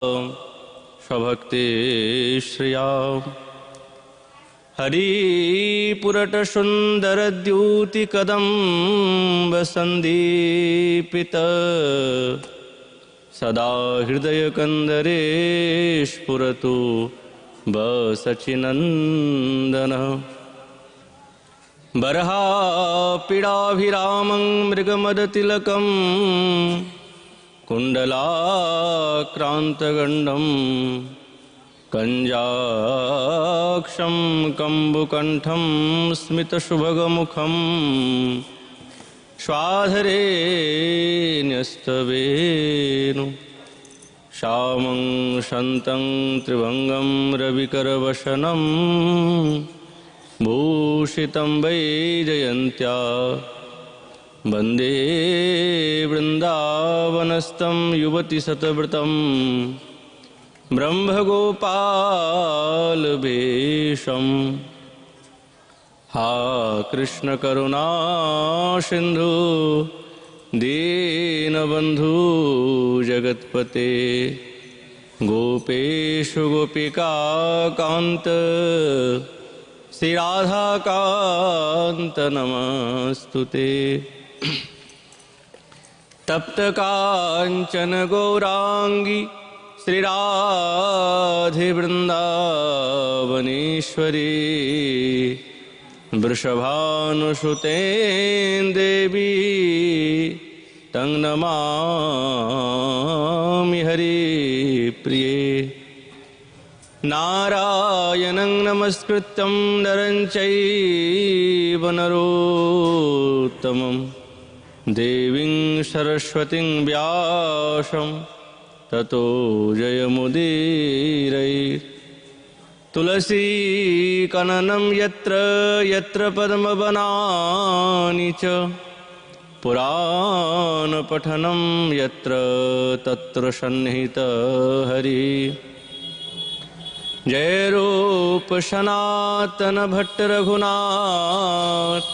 स्वभक्ति श्रिया हरिपुरट सुंदर द्युति कदम्ब संदीपित सदा हृदय कंदरे स्फुरतु बसचिनंदन बरहा पीड़ाभिरामं मृगमदतिलकं कुण्डलाक्रान्तगण्डं कञ्जाक्षं कम्बुकण्ठं स्मितशुभगमुखं श्वाधरे न्यस्तवेणु श्यामं शन्तं त्रिभङ्गं रविकरवशनं भूषितं वैजयन्त्या वन्दे वृन्दावनस्थं युवतिशतव्रतं ब्रह्मगोपालवेषं हा कृष्णकरुणा सिन्धु दीनबन्धु जगत्पते गोपेषु गोपिकान्त श्री राधाकान्त नमस्तुते। तप्त कांचन गौरांगी श्री राधे वृंदावनेश्वरी वृषभानुसुते देवी तं नमामि हरिप्रिये। नारायणं नमस्कृत्यं नरं चैव नरोत्तमं देवीं सरस्वतीं व्यासं ततो जयमुदीरये। तुलसीकाननं यत्र यत्र पद्मवनानि च पुराणपठनं यत्र तत्र सन्निहितः हरिः। जय रूप सनातन भट्ट रघुनाथ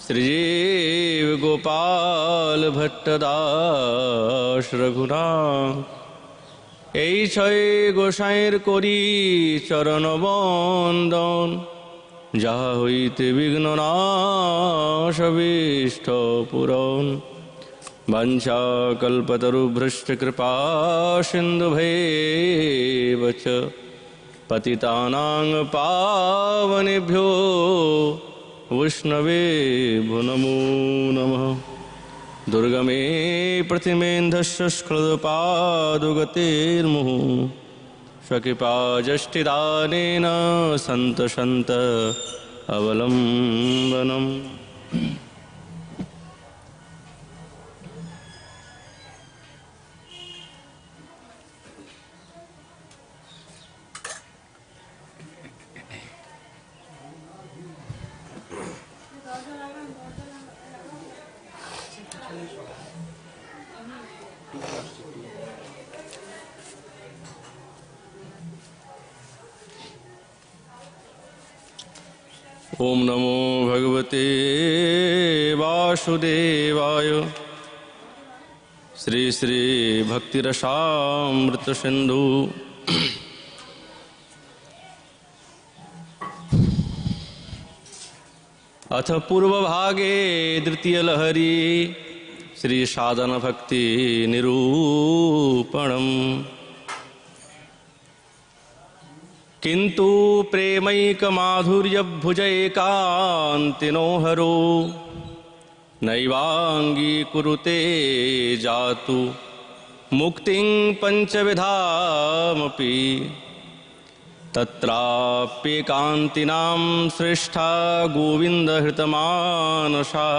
श्रीजीव गोपाल भट्टदास रघुनाथ। এই ছয় গোসাইয়ের করি চরণ বন্দন যাহা হইতে বিঘ্ন নাশ অভীষ্ট পূরণ। বাঞ্ছা কল্পতরুভ্রষ্ট কৃপা সিন্ধুভৈব চ पतितानां पावनेभ्यो वैष्णवेभ्यो नमो नमः। दुर्गमे प्रतिमेन्धस्य स्खलदपादुगतेर्मुहुः स्वकृपाजष्टिदानेन सन्त सन्त अवलम्बनम्। ओम नमो भगवते वासुदेवाय। श्री श्री भक्तिरसामृत सिंधु अथ पूर्वभागे द्वितीय लहरी श्री साधन भक्ति निरूपणम्। किंतु प्रेमैक माधुर्य भुजैकान्तिनो हरो नैवांगीकुरुते जातु मुक्तिं पंचविधामपि। तत्राप्येकान्तिनां श्रेष्ठा गोविन्दहृतमानसा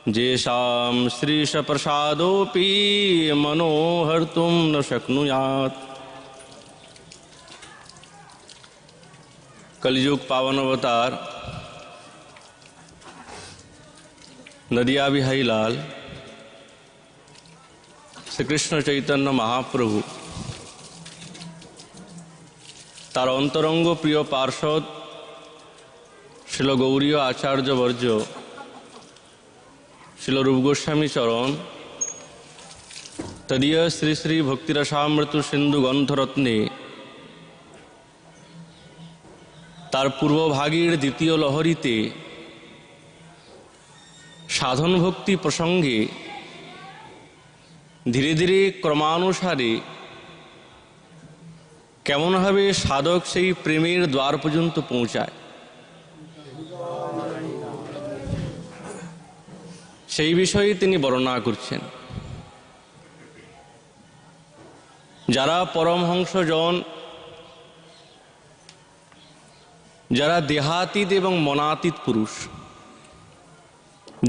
येषां श्रीशप्रसादोऽपि मनोहर्तुं न शक्नुयात्। कलयुग पावन अवतार नदिया बिहारी लाल श्री कृष्ण चैतन्य महाप्रभु तार अंतरंग प्रिय पार्षद शिल गौरीय आचार्य वर्य शिल रूप गोस्वामी चरण তদীয় শ্রী শ্রী ভক্তিরসামৃত সিন্ধু গ্রন্থরত্নে তার পূর্বভাগের দ্বিতীয় লহরীতে সাধন ভক্তি প্রসঙ্গে ধীরে ধীরে ক্রমানুসারে কেমনভাবে সাধক সেই প্রেমের দ্বার পর্যন্ত পৌঁছায় সেই বিষয়ে তিনি বর্ণনা করছেন। যারা পরমহংসজন, যারা দেহাতীত এবং মনাতীত পুরুষ,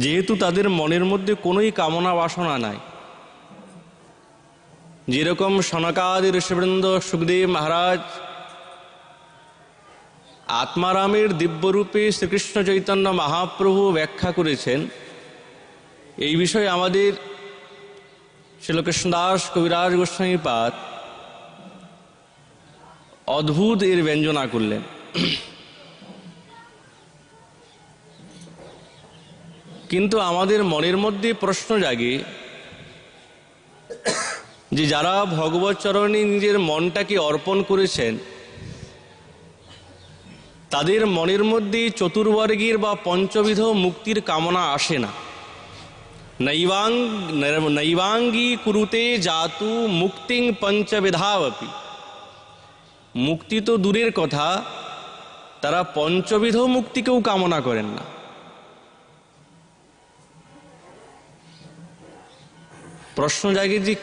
যেহেতু তাদের মনের মধ্যে কোনোই কামনা বাসনা নাই, যেরকম সনকাদি ঋষিবৃন্দ সুখদেব মহারাজ আত্মারামের দিব্যরূপে শ্রীকৃষ্ণ চৈতন্য মহাপ্রভু ব্যাখ্যা করেছেন, এই বিষয়ে আমাদের শ্রীল কৃষ্ণদাস কবিরাজ গোস্বামীপাদ অদ্ভুত এর ব্যঞ্জনা করলেন। কিন্তু আমাদের মনের মধ্যে প্রশ্ন জাগে যে যারা ভগবত চরণে নিজের মনটাকে অর্পণ করেছেন, তাদের মনের মধ্যে চতুর্বর্গের বা পঞ্চবিধ মুক্তির কামনা আসে না। নৈবাঙ্গী কুরুতে জাতু মুক্তিং পঞ্চবিধাবপি। মুক্তি তো দূরের কথা, তারা পঞ্চবিধ মুক্তিকেও কামনা করেন না। প্রশ্ন জাগে যে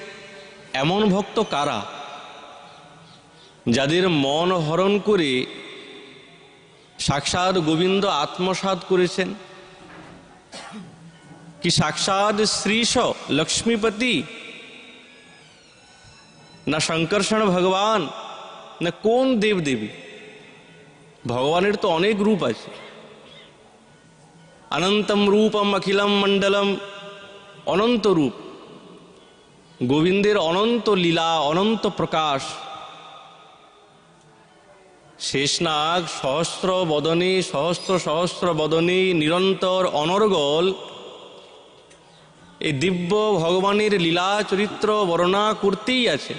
এমন ভক্ত কারা, যাদের মন হরণ করে সাক্ষাৎ গোবিন্দ আত্মসাৎ করেছেন? কি সাক্ষাৎ শ্রীশ লক্ষ্মীপতি, না শঙ্কর্ষণ ভগবান, না কোন দেবদেবী? ভগবানের তো অনেক রূপ আছে। অনন্তম রূপম অখিলম মণ্ডলম, অনন্ত রূপ। গোবিন্দের অনন্ত লীলা, অনন্ত প্রকাশ। শেষনাগ সহস্র বদনে, সহস্র সহস্র বদনে নিরন্তর অনর্গল এই দিব্য ভগবানের লীলা চরিত্র বর্ণনা করতেই আছে,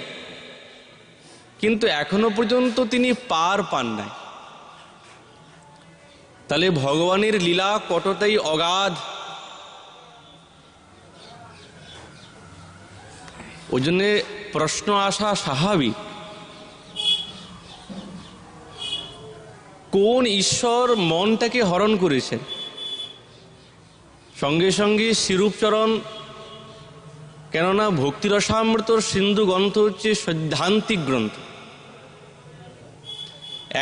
কিন্তু এখনো পর্যন্ত তিনি পার পান নাই। তাহলে ভগবানের লীলা কতটাই অগাধ। ওই জন্যে প্রশ্ন আসা স্বাভাবিক, কোন ঈশ্বর মনটাকে হরণ করেছেন? সঙ্গে সঙ্গে শ্রীরূপচরণ, কেননা ভক্তিরসামৃতর সিন্ধু গ্রন্থ হচ্ছে সৈদ্ধান্তিক গ্রন্থ।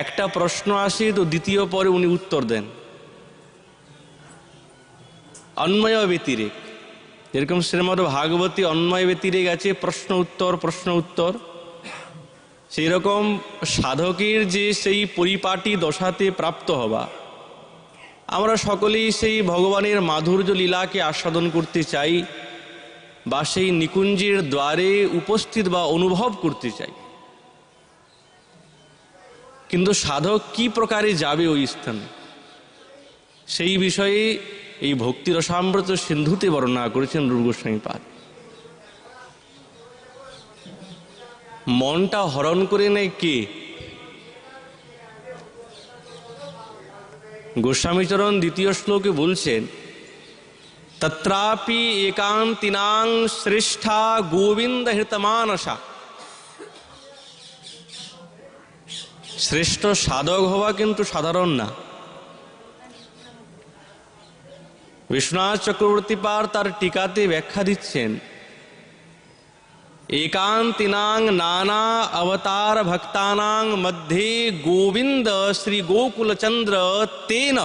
একটা প্রশ্ন আসে তো দ্বিতীয় পরে উনি উত্তর দেন। অন্বয় ব্যতিরেক, যেরকম শ্রীমদ্ ভাগবতী অন্বয় ব্যতিরেক আছে, প্রশ্ন উত্তর প্রশ্ন উত্তর, সেই রকম সাধকের যে সেই পরিপাটি দশাতে প্রাপ্ত হবা, আমরা সকলেই সেই ভগবানের মাধুর্য লীলাকে আস্বাদন করতে চাই বা সেই নিকুঞ্জের দ্বারে উপস্থিত বা অনুভব করতে চাই। কিন্তু সাধক কি প্রকারে যাবে ওই স্থানে, সেই বিষয়ে এই ভক্তিরসামৃত সিন্ধুতে বর্ণনা করেছেন রূপ গোস্বামীপাদ। মনটা হরণ করে নেয় কে? গোস্বামীচরণ দ্বিতীয় শ্লোকে বলছেন, তত্রাপি একান্তিনাং শ্রেষ্ঠা গোবিন্দ হৃতমানসা। শ্রেষ্ঠ সাধক হওয়া কিন্তু সাধারণ না। বিশ্বনাথ চক্রবর্তী পার তার টিকাতে ব্যাখ্যা দিচ্ছেন, একান্তিনাং নানা অবতার ভক্তানাং মধ্যে গোবিন্দ শ্রী গোকুলচন্দ্র তেন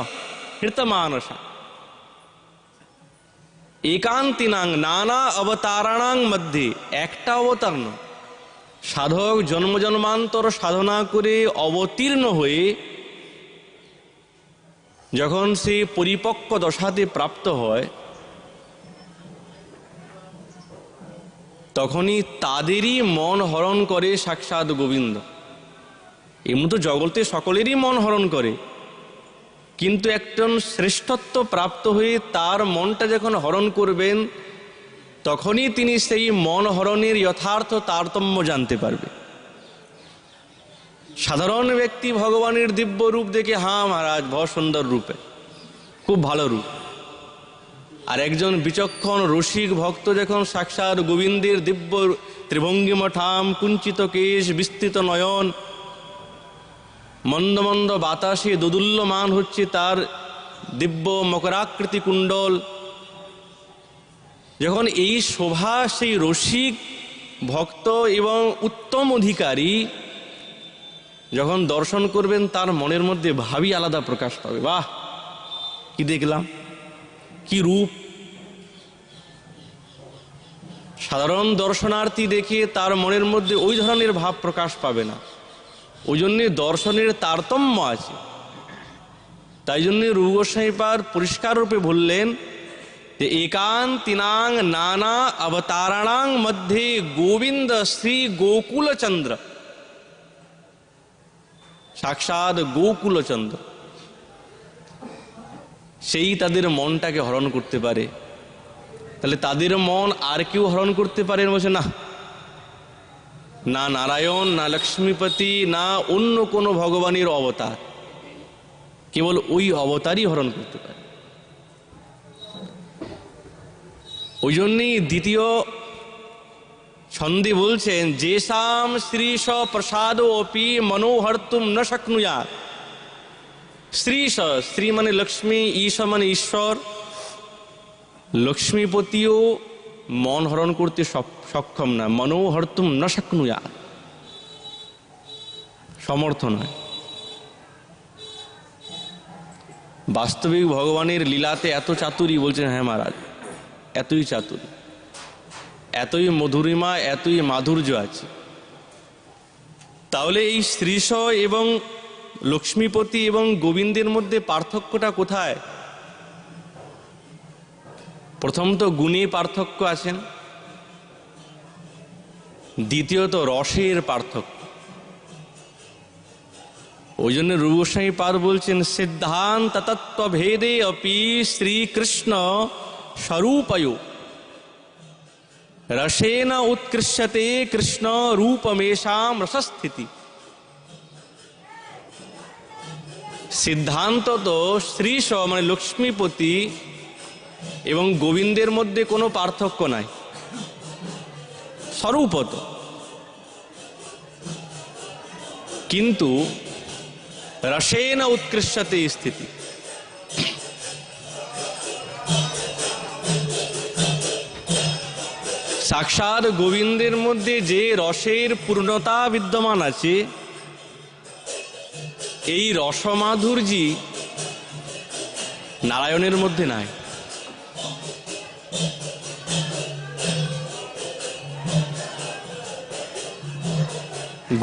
হৃতমানসা। একান্তিনাং নানা অবতারাণাং মধ্যে, একটা অবতার নয়, সাধক জন্ম জন্মান্তর সাধনা করে অবতীর্ণ হয়ে যখন সে পরিপক্ক দশাতে প্রাপ্ত হয়, তখনই তাদেরই মন হরণ করে সাক্ষাৎ গোবিন্দ। এমনি তো জগতে সকলেরই মন হরণ করে, কিন্তু একজন শ্রেষ্ঠত্ব প্রাপ্ত হয়ে তার মনটা যখন হরণ করবেন, তখনই তিনি সেই মন হরণের যথার্থ তারতম্য জানতে পারবে। সাধারণ ব্যক্তি ভগবানের দিব্য রূপ দেখে, হ্যাঁ মহারাজ বহু সুন্দর রূপে, খুব ভালো রূপ। আর একজন বিচক্ষণ রসিক ভক্ত যখন সাক্ষাৎ গোবিন্দের দিব্য ত্রিভঙ্গিমঠাম, কুঞ্চিত কেশ, বিস্তৃত নয়ন, মন্দ মন্দ বাতাসে দোদুল্যমান হচ্ছে তার দিব্য মকরাকৃতি কুণ্ডল, যখন এই শোভা সেই রসিক ভক্ত এবং উত্তম অধিকারী যখন দর্শন করবেন, তার মনের মধ্যে ভাবই আলাদা প্রকাশ পাবে। বাহ, কি দেখলাম, কি রূপ! সাধারণ দর্শনার্থী দেখে তার মনের মধ্যে ওই ধরনের ভাব প্রকাশ পাবে না। ওই জন্যে দর্শনের তারতম্য আছে। তাই জন্যে রূপ গোস্বামীপাদ পরিষ্কার রূপে বললেন যে একান্তিনাং নানা অবতারাণাং মধ্যে গোবিন্দ শ্রী গোকুলচন্দ্র, সাক্ষাৎ গোকুলচন্দ্র, সেই তাদের মনটাকে হরণ করতে পারে। তাহলে তাদের মন আর কেউ হরণ করতে পারে? বলছে না, না নারায়ণ, না লক্ষ্মীপতি, না অন্য কোনো ভগবানের অবতার, কেবল ওই অবতারই হরণ করতে পারে। ওই জন্যই দ্বিতীয় ছন্দে বলছেন যেসাম শ্রীশ প্রসাদ অপি মনোহর্তুম ন শক্নুয়াৎ। শ্রীশ, শ্রী মানে লক্ষ্মী, ঈশ মানে ঈশ্বর, লক্ষ্মীপতিও মন হরণ করতে সক্ষম না। মনোহর্তুম ন শক্নুয়াৎ, সমর্থ নয়। বাস্তবিক ভগবানের লীলাতে এত চাতুরী, বলছেন হ্যাঁ মহারাজ, এতই চাতুরী, এতই মধুরিমা, এতই মাধুর্য আছে। তাহলে এই শ্রীশ এবং লক্ষ্মীপতি এবং গোবিন্দের মধ্যে পার্থক্যটা কোথায়? প্রথম তো গুণে পার্থক্য আছেন, দ্বিতীয়ত রসের পার্থক্য। ওই জন্য রূপ গোস্বামীপাদ বলছেন সিদ্ধান্ত তত্ত্ব ভেদে অপি শ্রীকৃষ্ণ স্বরূপয়ো রসেন উৎকৃষ্যতে কৃষ্ণ রূপমেষাম রসস্থিতি। সিদ্ধান্ত তো শ্রীশ মানে লক্ষ্মীপতি এবং গোবিন্দের মধ্যে কোনো পার্থক্য নাই, স্বরূপত। কিন্তু রসেন উৎকৃষ্যতে স্থিতি, সাক্ষাৎ গোবিন্দের মধ্যে যে রসের পূর্ণতা বিদ্যমান আছে, এই রসমাধুর্যি নারায়ণের মধ্যে নাই।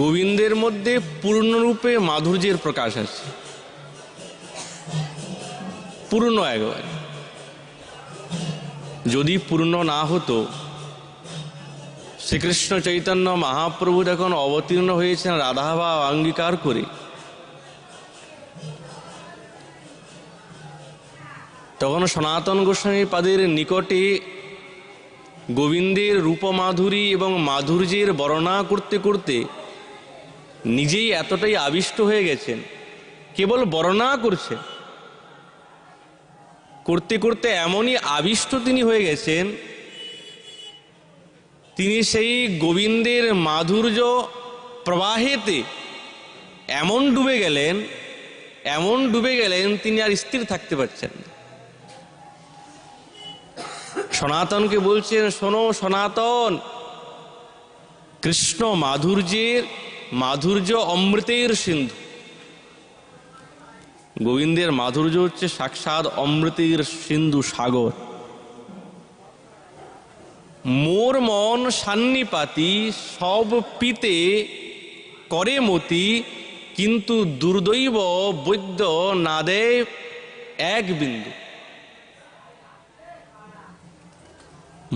গোবিন্দের মধ্যে পূর্ণরূপে মাধুর্যের প্রকাশ আছে, পূর্ণ একবার। যদি পূর্ণ না হতো, শ্রীকৃষ্ণ চৈতন্য মহাপ্রভু যখন অবতীর্ণ হয়েছেন রাধাভাব অঙ্গীকার করে, তখন সনাতন গোস্বামী পাদের নিকটে গোবিন্দের রূপমাধুরী এবং মাধুর্যের বর্ণনা করতে করতে নিজেই এতটাই আবিষ্ট হয়ে গেছেন, কেবল বর্ণনা করছেন, করতে করতে এমনই আবিষ্ট তিনি হয়ে গেছেন, তিনি সেই গোবিন্দের মাধুর্য প্রবাহেতে এমন ডুবে গেলেন তিনি আর স্থির থাকতে পারছেন না। সনাতনকে বলছেন, শোনো সনাতন, কৃষ্ণ মাধুর্য অমৃতের সিন্ধু। গোবিন্দের মাধুর্য হচ্ছে সাক্ষাৎ অমৃতের সিন্ধু, সাগর। মোর মন সান্নিপাতি সব পিতে করে মতি, কিন্তু দুর্দৈব বৈদ্য না দেয় এক বিন্দু।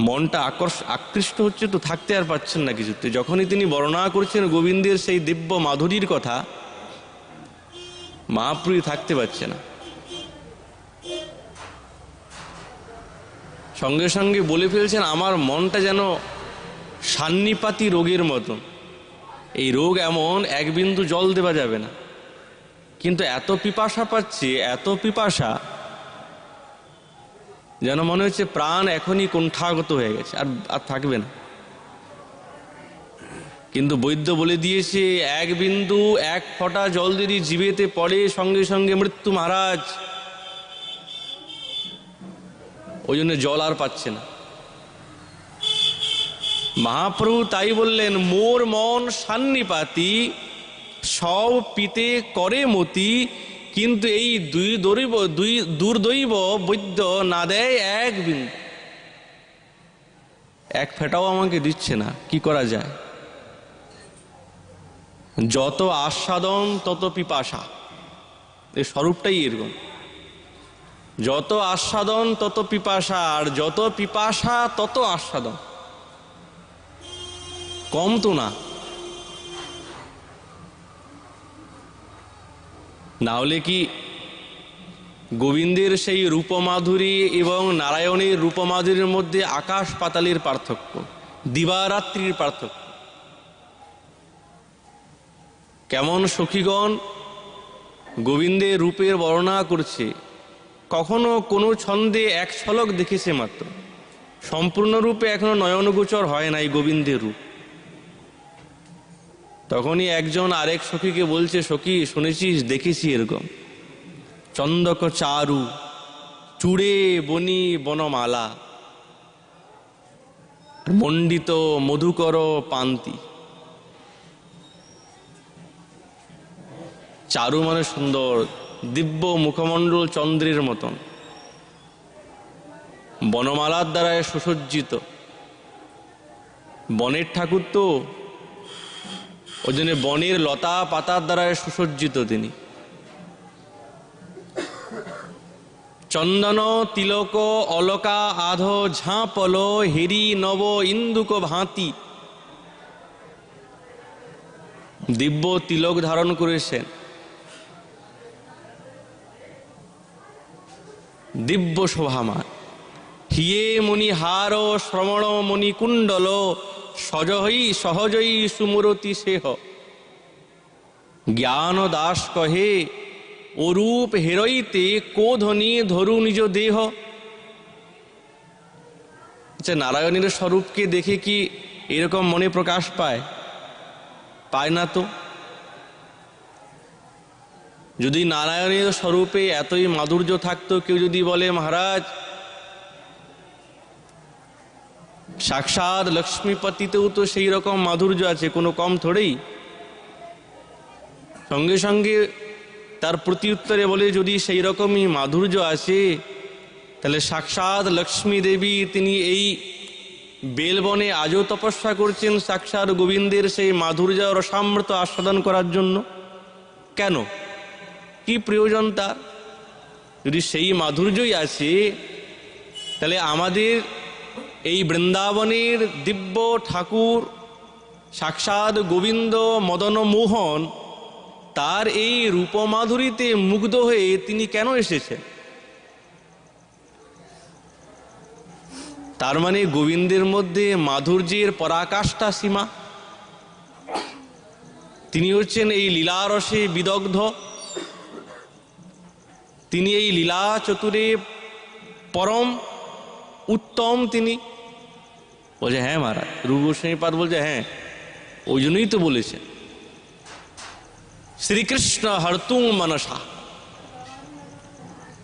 মনটা আকৃষ্ট হচ্ছে, তো থাকতে আর পাচ্ছেন না কিছুতে। যখনই তিনি বর্ণনা করছেন গোবিন্দের সেই দিব্য মাধুরীর কথা, মহাপ্রভু থাকতে পারছে না। সঙ্গে সঙ্গে বলে ফেলছেন, আমার মনটা যেন সান্নিপাতি রোগের মতন। এই রোগ এমন, এক বিন্দু জল দেওয়া যাবে না, কিন্তু এত পিপাসা পাচ্ছে, এত পিপাসা, যেন মনে হচ্ছে প্রাণ এখনই কুণ্ঠাগত হয়ে গেছে, আর থাকবে না। কিন্তু বৈদ্য বলে দিয়েছে, এক বিন্দু, এক ফোঁটা জল যদি জিভেতে পড়ে, সঙ্গে সঙ্গে মৃত্যু মহারাজ। ওই জন্য জল আর পাচ্ছে না। মহাপ্রভু তাই বললেন, মোর মন সান্নিপাতি, সব পিতে করে মতি, কিন্তু এই দুর্দৈব বৈদ্য না দেয় এক বিন্দু, এক ফেটাও আমাকে দিচ্ছে না। কি করা যায়? যত আস্বাদন তত পিপাসা, এই স্বরূপটাই এরকম। যত আস্বাদন তত পিপাসা, আর যত পিপাসা তত আস্বাদন, কম তো না। না হলে কি গোবিন্দের সেই রূপমাধুরী এবং নারায়ণের রূপমাধুরীর মধ্যে আকাশ পাতালের পার্থক্য, দিবারাত্রির পার্থক্য। কেমন সখীগণ গোবিন্দের রূপের বর্ণনা করছে, কখনো কোনো ছন্দে এক ঝলক দেখেছে মাত্র, সম্পূর্ণরূপে এখনো নয়নগোচর হয় নাই গোবিন্দের রূপ। তখনই একজন আরেক সখীকে বলছে, সখী শুনেছিস, দেখেছি এরকম চন্দক চারু চূড়ে বনি বনমালা, মণ্ডিত মধুকর পান্তি। চারু মানে সুন্দর, দিব্য মুখমণ্ডল চন্দ্রের মতন, বনমালার দ্বারা সুসজ্জিত। বনের ঠাকুর তো, ওই জন্য বনের লতা পাতার দ্বারা সুসজ্জিত তিনি। চন্দন তিলক অলকা আধ ঝাঁপল, হেরি নব ইন্দুক ভাঁতি। দিব্য তিলক ধারণ করেছেন, দিব্য শোভামান। হিয়ে মণি হার শ্রমণ মণি কুণ্ডল, সহজই সুমরতি সেহ। জ্ঞান দাস কহে, অরূপ হেরইতে কোধনি ধরু নিজ দেহ। আচ্ছা, নারায়ণের স্বরূপকে দেখে কি এরকম মনে প্রকাশ পায়? পায় না তো। যদি নারায়ণের স্বরূপে এতই মাধুর্য থাকতো, কেউ যদি বলে মহারাজ সাক্ষাৎ লক্ষ্মীপতিতেও তো সেই রকম মাধুর্য আছে, কোনো কম থোড়েই। সঙ্গে সঙ্গে তার প্রতি উত্তরে বলে, যদি সেই রকমই মাধুর্য আছে, তাহলে সাক্ষাৎ লক্ষ্মী দেবী তিনি এই বেলবনে আজও তপস্যা করছেন সাক্ষাৎ গোবিন্দের সেই মাধুর্য রসামৃত আস্বাদন করার জন্য। কেন? কি প্রয়োজন তার? যদি সেই মাধুর্যই আছে, তাহলে আমাদের এই বৃন্দাবনের দিব্য ঠাকুর সাক্ষাৎ গোবিন্দ মদন মোহন, তার এই রূপমাধুরীতে মুগ্ধ হয়ে তিনি কেন এসেছেন? তার মানে গোবিন্দের মধ্যে মাধুর্যের পরাকাষ্ঠা সীমা। তিনি হচ্ছেন এই লীলারসে বিদগ্ধ, তিনি এই লীলা চতুরে পরম উত্তম। তিনি বলছে, হ্যাঁ মহারাজ। রূপ গোস্বামীপাদ বলছে, হ্যাঁ, ওই জন্যই তো বলেছেন শ্রীকৃষ্ণ হর্তুং মনসা।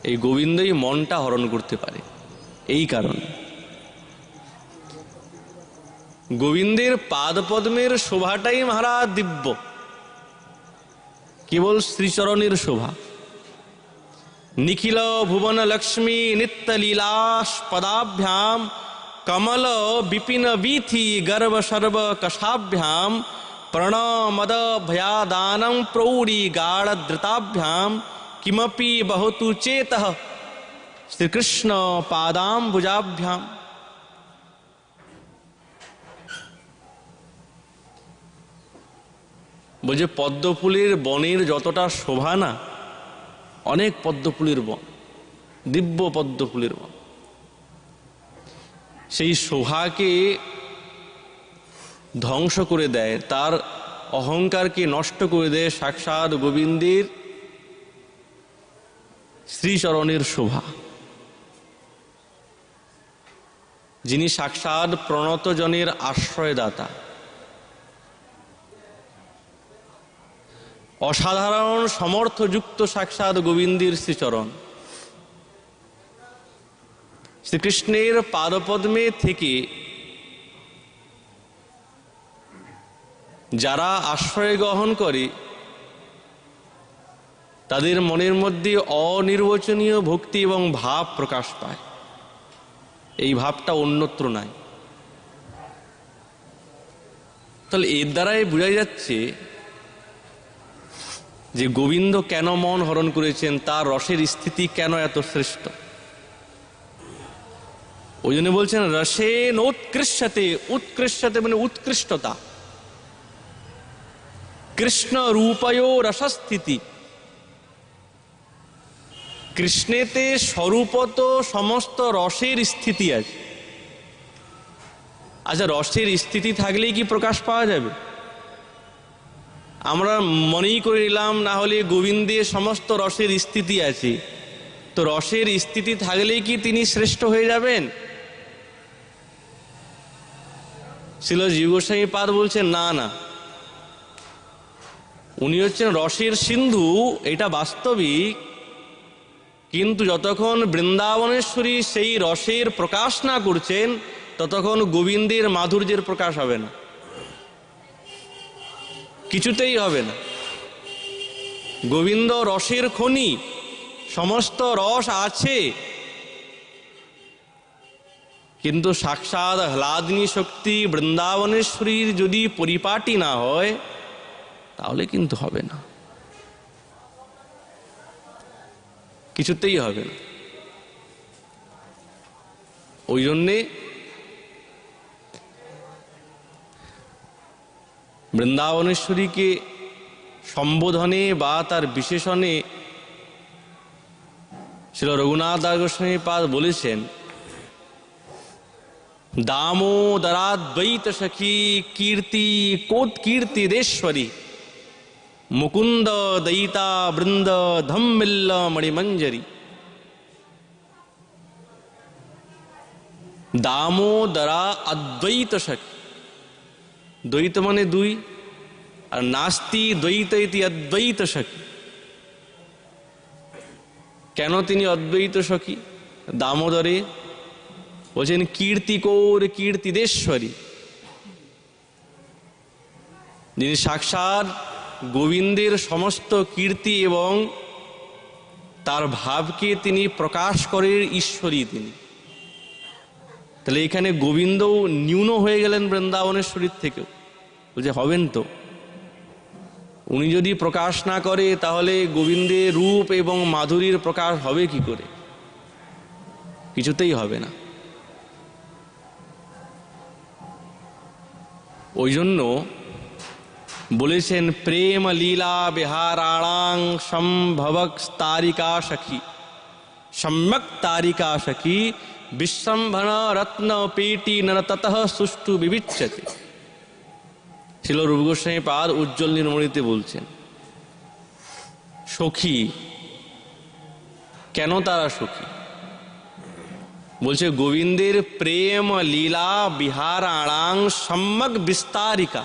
এই গোবিন্দই মনটা হরণ করতে পারে। এই কারণে গোবিন্দের পাদপদ্মের শোভাটাই মহারাজ দিব্য, কেবল শ্রীচরণের শোভা। নিখিল ভুবন লক্ষ্মী নিত্য লীলাস পদাভ্যাম, কমল বিপিন বীথি গর্ভ সর্ব কষাভ্যাম, প্রণমদ ভয়াদানম প্রৌঢ়ি গাঢ় ধৃতাভ্যাম, কিমপি বহুতু চেতঃ শ্রীকৃষ্ণ পাদাম্বুজাভ্যাম। বলছে পদ্মফুলের বনের যতটা শোভা না, অনেক পদ্মফুলের বন, দিব্য পদ্মফুলের বন, সেই শোভাকে ধ্বংস করে দেয়, তার অহংকারকে নষ্ট করে দেয় সাক্ষাৎ গোবিন্দের শ্রীচরণের শোভা, যিনি সাক্ষাৎ প্রণত জনের আশ্রয়দাতা। অসাধারণ সমর্থযুক্ত সাক্ষাৎ গোবিন্দের শ্রীচরণ। শ্রীকৃষ্ণের পাদপদ্মে থেকে যারা আশ্রয় গ্রহণ করে তাদের মনের মধ্যে অনির্বচনীয় ভক্তি এবং ভাব প্রকাশ পায়। এই ভাবটা অন্যত্র নাই। তাহলে এর দ্বারাই বোঝা যাচ্ছে যে গোবিন্দ কেন মন হরণ করেছেন, তার রসের স্থিতি কেন এত শ্রেষ্ঠ। ওই জন্য বলছেন রসে নোৎকৃষ্টতে, উৎকৃষ্টতে মানে উৎকৃষ্টতা। কৃষ্ণ রূপয়ো রসস্থিতি, কৃষ্ণেতে স্বরূপত সমস্ত রসের স্থিতি আছে। আচ্ছা, রসের স্থিতি থাকলেই কি প্রকাশ পাওয়া যাবে? আমরা মনেই করে নিলাম না হলে গোবিন্দে সমস্ত রসের স্থিতি আছে, তো রসের স্থিতি থাকলেই কি তিনি শ্রেষ্ঠ হয়ে যাবেন? শ্রীল জীব গোস্বামী পাদ বলছেন না না, উনি হচ্ছেন রসের সিন্ধু, এটা বাস্তবিক, কিন্তু যতক্ষণ বৃন্দাবনেশ্বরী সেই রসের প্রকাশ না করছেন ততক্ষণ গোবিন্দের মাধুর্যের প্রকাশ হবে না, কিছুতেই হবে না। গোবিন্দ রসের খনি, সমস্ত রস আছে, কিন্তু সাক্ষাৎ হ্লাদিনী শক্তি বৃন্দাবনেশ্বরীর যদি পরিপাটি না হয় তাহলে কিন্তু হবে না, কিছুতেই হবে না। ওই জন্যে বৃন্দাবনেশ্বরীকে সম্বোধনে বা তার বিশেষণে শ্রী রঘুনাথ দাস গোস্বামী পাদ বলেছেন দামোদরাদ্বৈত সখী কীর্তি কোৎকীর্তিদেশ্বরী মুকুন্দ দয়িতা বৃন্দ ধম্মিল্ল মণিমঞ্জরি। দামোদরা অদ্বৈত সখী, দ্বৈত মানে দুই, আর নাস্তি দ্বৈত ইতি অদ্বৈত সখী। কেন তিনি অদ্বৈত সখী? দামোদরে বলছেন কীর্তিকৌর কীর্তিদেশ্বরী, যিনি সাক্ষাৎ গোবিন্দের সমস্ত কীর্তি এবং তার ভাবকে তিনি প্রকাশ করেন ঈশ্বরী তিনি। তাহলে এখানে গোবিন্দও ন্যূন হয়ে গেলেন বৃন্দাবনেশ্বরীর থেকেও। বলছে হবেন তো, উনি যদি প্রকাশ না করে তাহলে গোবিন্দের রূপ এবং মাধুরীর প্রকাশ হবে কি করে? কিছুতেই হবে না। ওই জন্য বলেছেন প্রেম লীলা বিহারাণাং সম্ভবক তারিকা সখী, সম্যক তারিকা সখী বিশ্বম্ভন রত্ন পেটি নর ততঃ সুষ্ঠু বিবিচ্যতে। ছিল রূপ গোস্বামী পাদ উজ্জ্বল নির্মণিতে বলছেন সখী, কেন তারা সখী? বলছে গোবিন্দের প্রেম লীলা বিহারাণাং সম্যক বিস্তারিকা।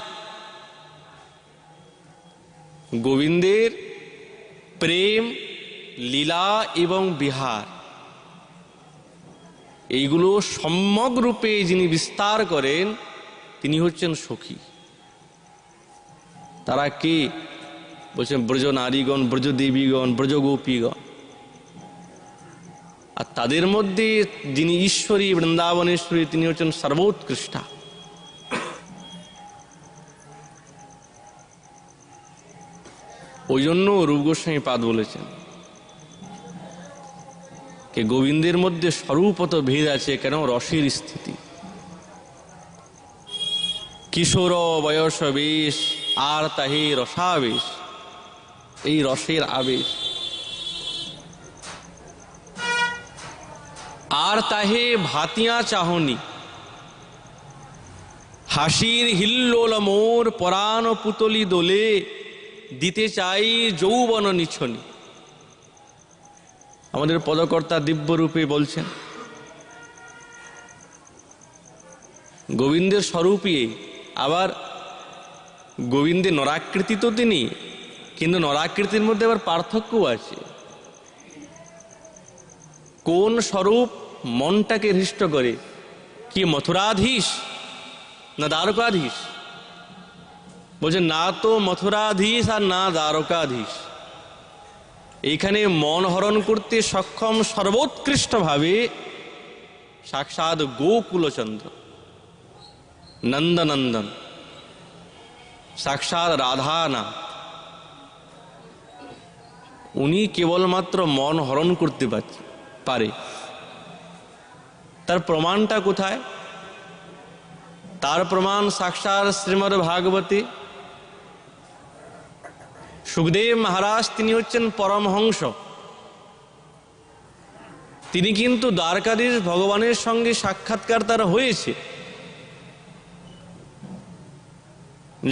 গোবিন্দের প্রেম লীলা এবং বিহার এইগুলো সম্যক রূপে যিনি বিস্তার করেন তিনি হচ্ছেন সখী। তারা কে? বলছেন ব্রজ নারীগণ, ব্রজ দেবীগণ, ব্রজ গোপীগণ। আর তাদের মধ্যে যিনি ঈশ্বরী বৃন্দাবনেশ্বরী তিনি হচ্ছেন সর্বোৎকৃষ্টা। ওই জন্য রূপ গোস্বামী পাদ বলেছেন যে গোবিন্দের মধ্যে স্বরূপত ভেদ আছে। কেন? রসের স্থিতি। কিশোর বয়স বেশ আর তাহে রসাবেশ, এই রসের আবেশ। আর তাহে ভাতিয়া চাহনি, হাসির হিল্লোল মোর পরাণ পুতলি দোলে, দিতে চাই যৌবন নিছনি। আমাদের পদকর্তা দিব্যরূপে বলছেন, গোবিন্দের স্বরূপই। আবার গোবিন্দের নরাকৃতি তো তিনি, কিন্তু নরাকৃতির মধ্যে আবার পার্থক্য আছে। কোন স্বরূপ মনটাকে হৃষ্ট করে? কি মথুরাধীশ না দ্বারকাধীশ? বলছে না তো মথুরাধীশ আর না দ্বারকাধীশ। এইখানে মন হরণ করতে সক্ষম সর্বোৎকৃষ্টভাবে সাক্ষাৎ গোকুলচন্দ্র, নন্দনন্দন, সাক্ষাৎ রাধানাথ। উনি কেবলমাত্র মন হরণ করতে পারে। তার প্রমাণটা কোথায়? তার প্রমাণ সাক্ষাৎ শ্রীমদ্ ভাগবতে। সুখদেব মহারাজ তিনি হচ্ছেন পরমহংস। তিনি কিন্তু দ্বারকাধীশ ভগবানের সঙ্গে সাক্ষাৎকার তার হয়েছে।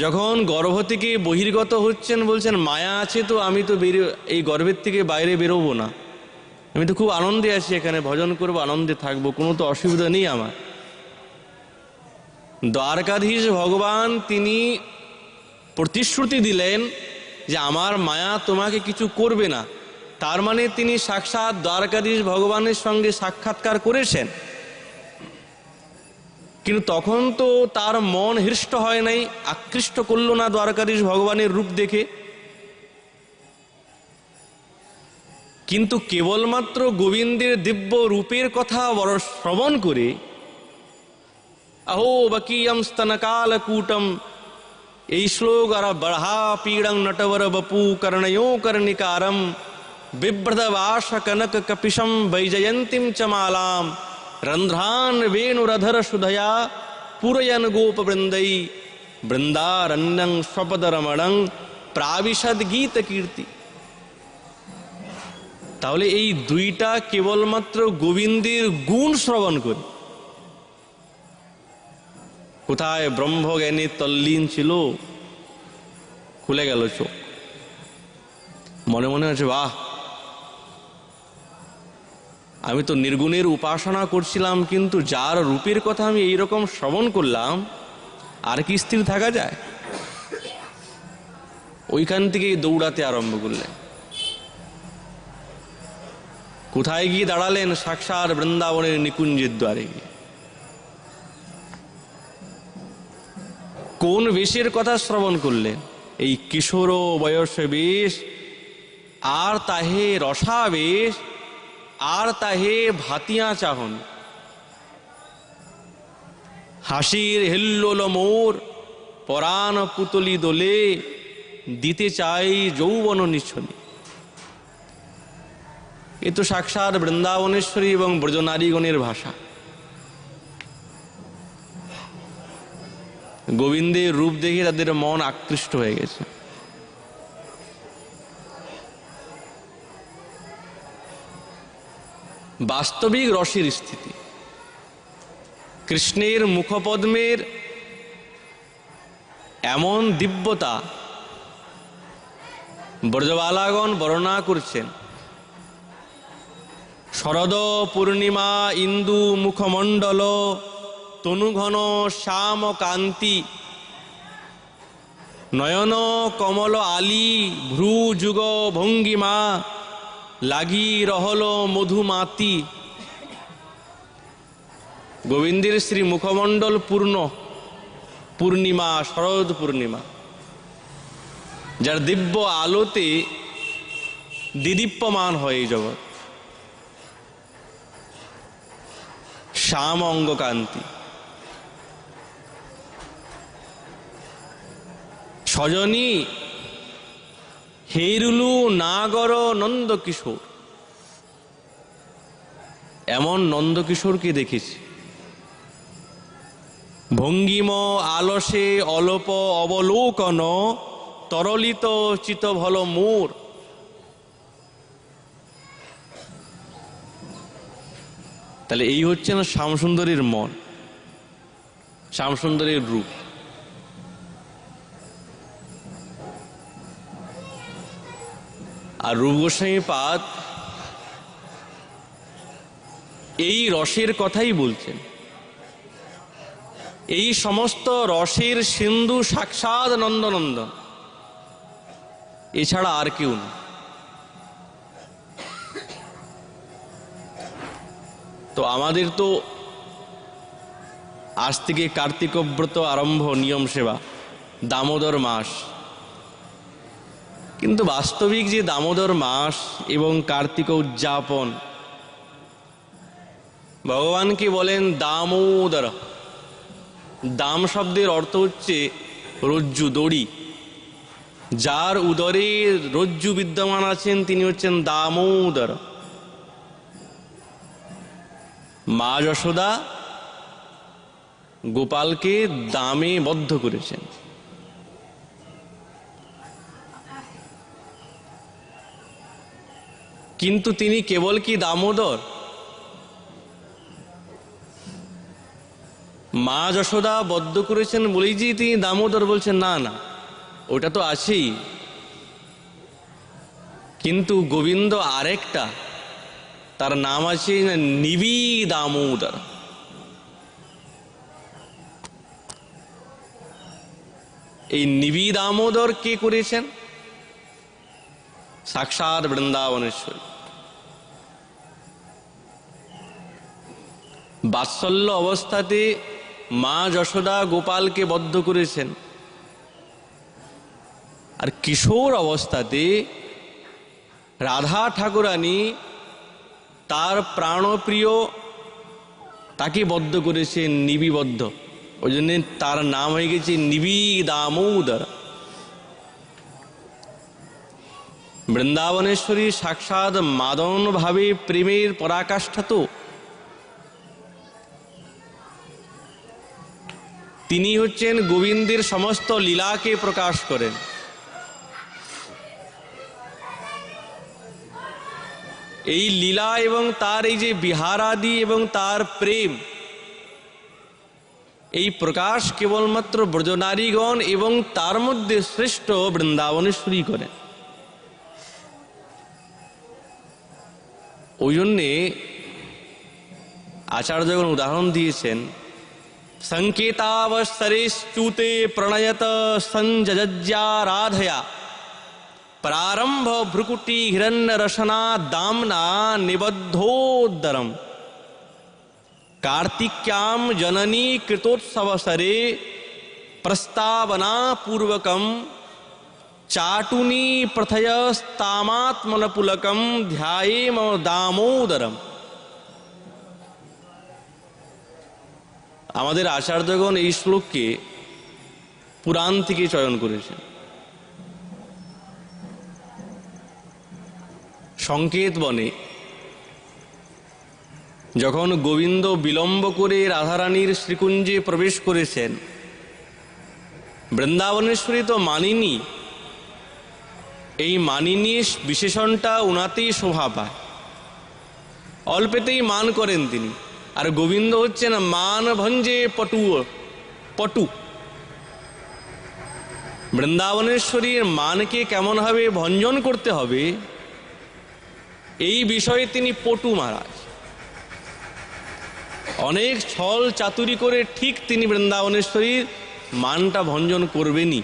যখন গর্ভ থেকে বহির্গত হচ্ছেন, বলছেন মায়া আছে তো আমি তো এই গর্ভের থেকে বাইরে বেরোবো না, আমি তো খুব আনন্দে আছি, এখানে ভজন করবো, আনন্দে থাকবো, কোনো তো অসুবিধা নেই আমার। দ্বারকাধীশ ভগবান তিনি প্রতিশ্রুতি দিলেন যে আমার মায়া তোমাকে কিছু করবে না। তার মানে তিনি সাক্ষাৎ দ্বারকাধীশ ভগবানের সঙ্গে সাক্ষাৎকার করেছেন। কিন্তু তখন তো তার মন হৃষ্ট হয় নাই, আকৃষ্ট করল না দ্বারকাধীশ ভগবানের রূপ দেখে। কিন্তু কেবলমাত্র গোবিন্দের দিব্য রূপের কথা শ্রবণ করে, अहो बकीयम स्तनकालकूटम, এই শ্লোক আর বড়হা পীড়ং নটবর বপু कर्णयो कर्णिकारम, बिभ्रदवाश कनक कपिशम वैजयंतीम चमालाम, रंध्रान वेणुरधर सुधया पुरयन गोप वृंदई, वृंदारण्यं स्वपद रमणं प्राविशद गीत कीर्ति। তাহলে এই দুইটা কেবলমাত্র গোবিন্দের গুণ শ্রবণ করে। কোথায় ব্রহ্মজ্ঞানী তল্লীন ছিল, খুলে গেল চোখ। মনে মনে হচ্ছে বাহ, আমি তো নির্গুণের উপাসনা করছিলাম, কিন্তু যার রূপের কথা আমি এইরকম শ্রবণ করলাম, আর কি স্থির থাকা যায়? ওইখান থেকেই দৌড়াতে আরম্ভ করলেন। কোথায় গিয়ে দাঁড়ালেন? সাক্ষাৎ বৃন্দাবনের নিকুঞ্জের দ্বারে গিয়ে। কোন বেশের কথা শ্রবণ করলেন? এই কিশোর বয়সে বেশ, আর তাহে রসাবেশ, আর তাহে ভাতিয়া চাহন। হাসির হিল্লোল মোর পরাণ পুতলি দোলে, দিতে চাই যৌবন নিছনি। এ তো সাক্ষাৎ বৃন্দাবনেশ্বরী এবং ব্রজনারীগণের ভাষা। গোবিন্দের রূপ দেখে তাদের মন আকৃষ্ট হয়ে গেছে। বাস্তবিক রসের স্থিতি। কৃষ্ণের মুখপদ্মের এমন দিব্যতা ব্রজবালাগণ বর্ণনা করছেন। শরদ পূর্ণিমা ইন্দু মুখমণ্ডল, তনুঘন শ্যাম কান্তি, নয়ন কমল আলি, ভ্রু যুগ ভঙ্গিমা, লাগি রহল মধুমাতি। গোবিন্দের শ্রী মুখমণ্ডল পূর্ণ পূর্ণিমা, শরদ পূর্ণিমা, যার দিব্য আলোতে দিদীপ্যমান হয় এই জগৎ। শ্যাম অঙ্গকান্তি, সজনী হেরুলু নাগর নন্দকিশোর। এমন নন্দকিশোরকে দেখেছি। ভঙ্গিম আলসে অলপ অবলোকন, তরলিত চিতভল মোর। তাহলে এই হচ্ছে না শ্যামসুন্দরীর মন। শ্যামসুন্দরের রূপ। আর রূপ গোস্বামী পাদ এই রসের কথাই বলছেন। এই সমস্ত রসের সিন্ধু সাক্ষাৎ নন্দনন্দন, এছাড়া আর কেউ না। তো আমাদের তো আজ থেকে কার্তিক ব্রত আরম্ভ, নিয়ম সেবা, দামোদর মাস। কিন্তু বাস্তবিক যে দামোদর মাস এবং কার্তিক উদযাপন, ভগবানকে বলেন দামোদর। দাম শব্দের অর্থ হচ্ছে রজ্জু, দড়ি। যার উদরে রজ্জু বিদ্যমান আছেন তিনি হচ্ছেন দামোদর। মা যশোদা গোপালকে দামে বদ্ধ করেছেন। কিন্তু তিনি কেবল কি দামোদর? মা যশোদা বদ্ধ করেছেন বলেই যে তিনি দামোদর বলছেন, না না, ওটা তো আছেই। কিন্তু গোবিন্দ আরেকটা, তার নাম আছে নিবি দামোদর। এই নিবি দামোদর কে করেছেন? সাক্ষাৎ বৃন্দাবনেশ্বরী। বাৎসল্য অবস্থাতে মা যশোদা গোপালকে বদ্ধ করেছেন, আর কিশোর অবস্থাতে রাধা ঠাকুরানী তার প্রাণপ্রিয় তাকে বদ্ধ করেছেন, নিবিবদ্ধ। ওই জন্য তার নাম হয়ে গেছে নিবি দামোদর। বৃন্দাবনেশ্বরী সাক্ষাৎ মাদন ভাবে প্রেমের পরাকাষ্ঠা। তো তিনি হচ্ছেন গোবিন্দের সমস্ত লীলাকে প্রকাশ করেন। এই লীলা এবং তার এই যে বিহারাদি এবং তার প্রেম, এই প্রকাশ কেবলমাত্র ব্রজনারীগণ এবং তার মধ্যে শ্রেষ্ঠ বৃন্দাবনেশ্বরী করেন। ওই জন্যে আচার্যগণ উদাহরণ দিয়েছেন, সংকেতাবসরেশ্চুতে প্রণয়ত সঞ্জজ্জারাধয়া প্রারম্ভ ভ্রুকুটি হিরণ্য রসনা দামনা নিবদ্ধোদরম कार्तिक्याम जननी कृतोत्सवसरे प्रस्तावना पूर्वकम चाटुनी प्रथयस्तामात्मनपुलकम ध्यायेम दामोदरम। আমাদের আচার্যগণ এই শ্লোককে পুরাণ থেকে চয়ন করেছেন। সংকেত বনে যখন গোবিন্দ বিলম্ব করে রাধারানীর শ্রীকুঞ্জে প্রবেশ করেছেন, বৃন্দাবনেশ্বরী তো মানিনী, এই মানিনী বিশেষণটা উনাতেই শোভা পায়, অল্পেতেই মান করেন তিনি। আর গোবিন্দ হচ্ছেন মান ভঞ্জে পটু। বৃন্দাবনেশ্বরীর মানকে কেমন ভাবে ভঞ্জন করতে হবে এই বিষয়ে তিনি পটু মহারাজ। অনেক ছল চাতুরি করে ঠিক তিনি বৃন্দাবনেশ্বরীর মানটা ভঞ্জন করবেনই।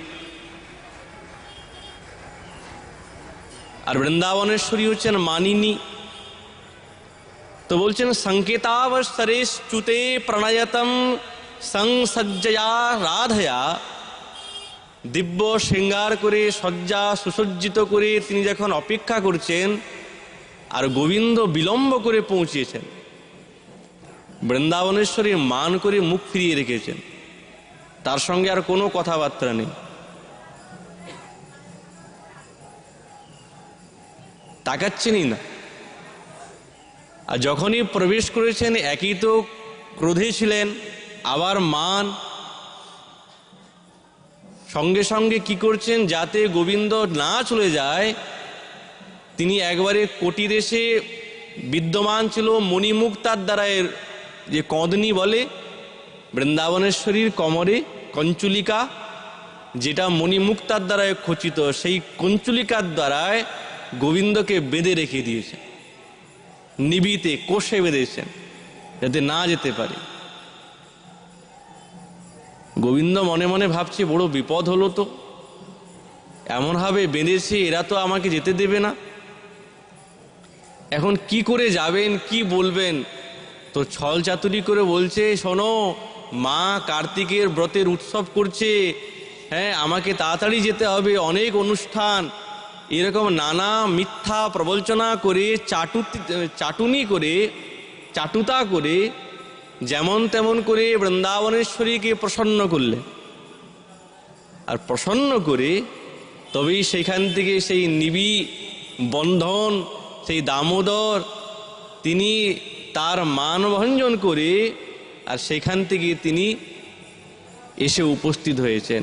আর বৃন্দাবনেশ্বরী হচ্ছেন মানিনী। তো বলছেন সংকেতাবসরেশ্চুতে প্রণয়তম সংসজ্জয়া রাধয়া, দিব্য শৃঙ্গার করে সজ্জা সুসজ্জিত করে তিনি যখন অপেক্ষা করছেন, আর গোবিন্দ বিলম্ব করে পৌঁছেছেন, বৃন্দাবনেশ্বরী মান করে মুখ ফিরিয়ে রেখেছেন, তার সঙ্গে আর কোনো কথাবার্তা নেই। তাকাচ্ছেনই না। আর যখনই প্রবেশ করেছেন একই তো ক্রোধে ছিলেন, আবার মান। সঙ্গে সঙ্গে কি করছেন, যাতে গোবিন্দ না চলে যায়, তিনি একবারে কটিদেশে বিদ্যমান ছিল মণিমুক্তার দ্বারা যে কদনি বলে, বৃন্দাবনেশ্বরীর কোমরে কঞ্চুলিকা, যেটা মণিমুক্তার দ্বারায় খচিত, সেই কঞ্চুলিকার দ্বারায় গোবিন্দকে বেঁধে রেখে দিয়েছেন, নিবিতে কোষে বেঁধেছেন যাতে না যেতে পারে। গোবিন্দ মনে মনে ভাবছে বড় বিপদ হলো তো, এমনভাবে বেঁধেছে, এরা তো আমাকে যেতে দেবে না, এখন কি করে যাবেন, কি বলবেন? তো ছল চাতুরি করে বলছে, শোনো, মা কার্তিকের ব্রতের উৎসব করছে, হ্যাঁ আমাকে তাড়াতাড়ি যেতে হবে, অনেক অনুষ্ঠান। এরকম নানা মিথ্যা প্রবঞ্চনা করে, চাটুনি করে, চাটুতা করে, যেমন তেমন করে বৃন্দাবনেশ্বরীকে প্রসন্ন করলে। আর প্রসন্ন করে তবেই সেখান থেকে সেই নিবি বন্ধন, সেই দামোদর তিনি তার মানভঞ্জন করে, আর সেখান থেকে তিনি এসে উপস্থিত হয়েছেন।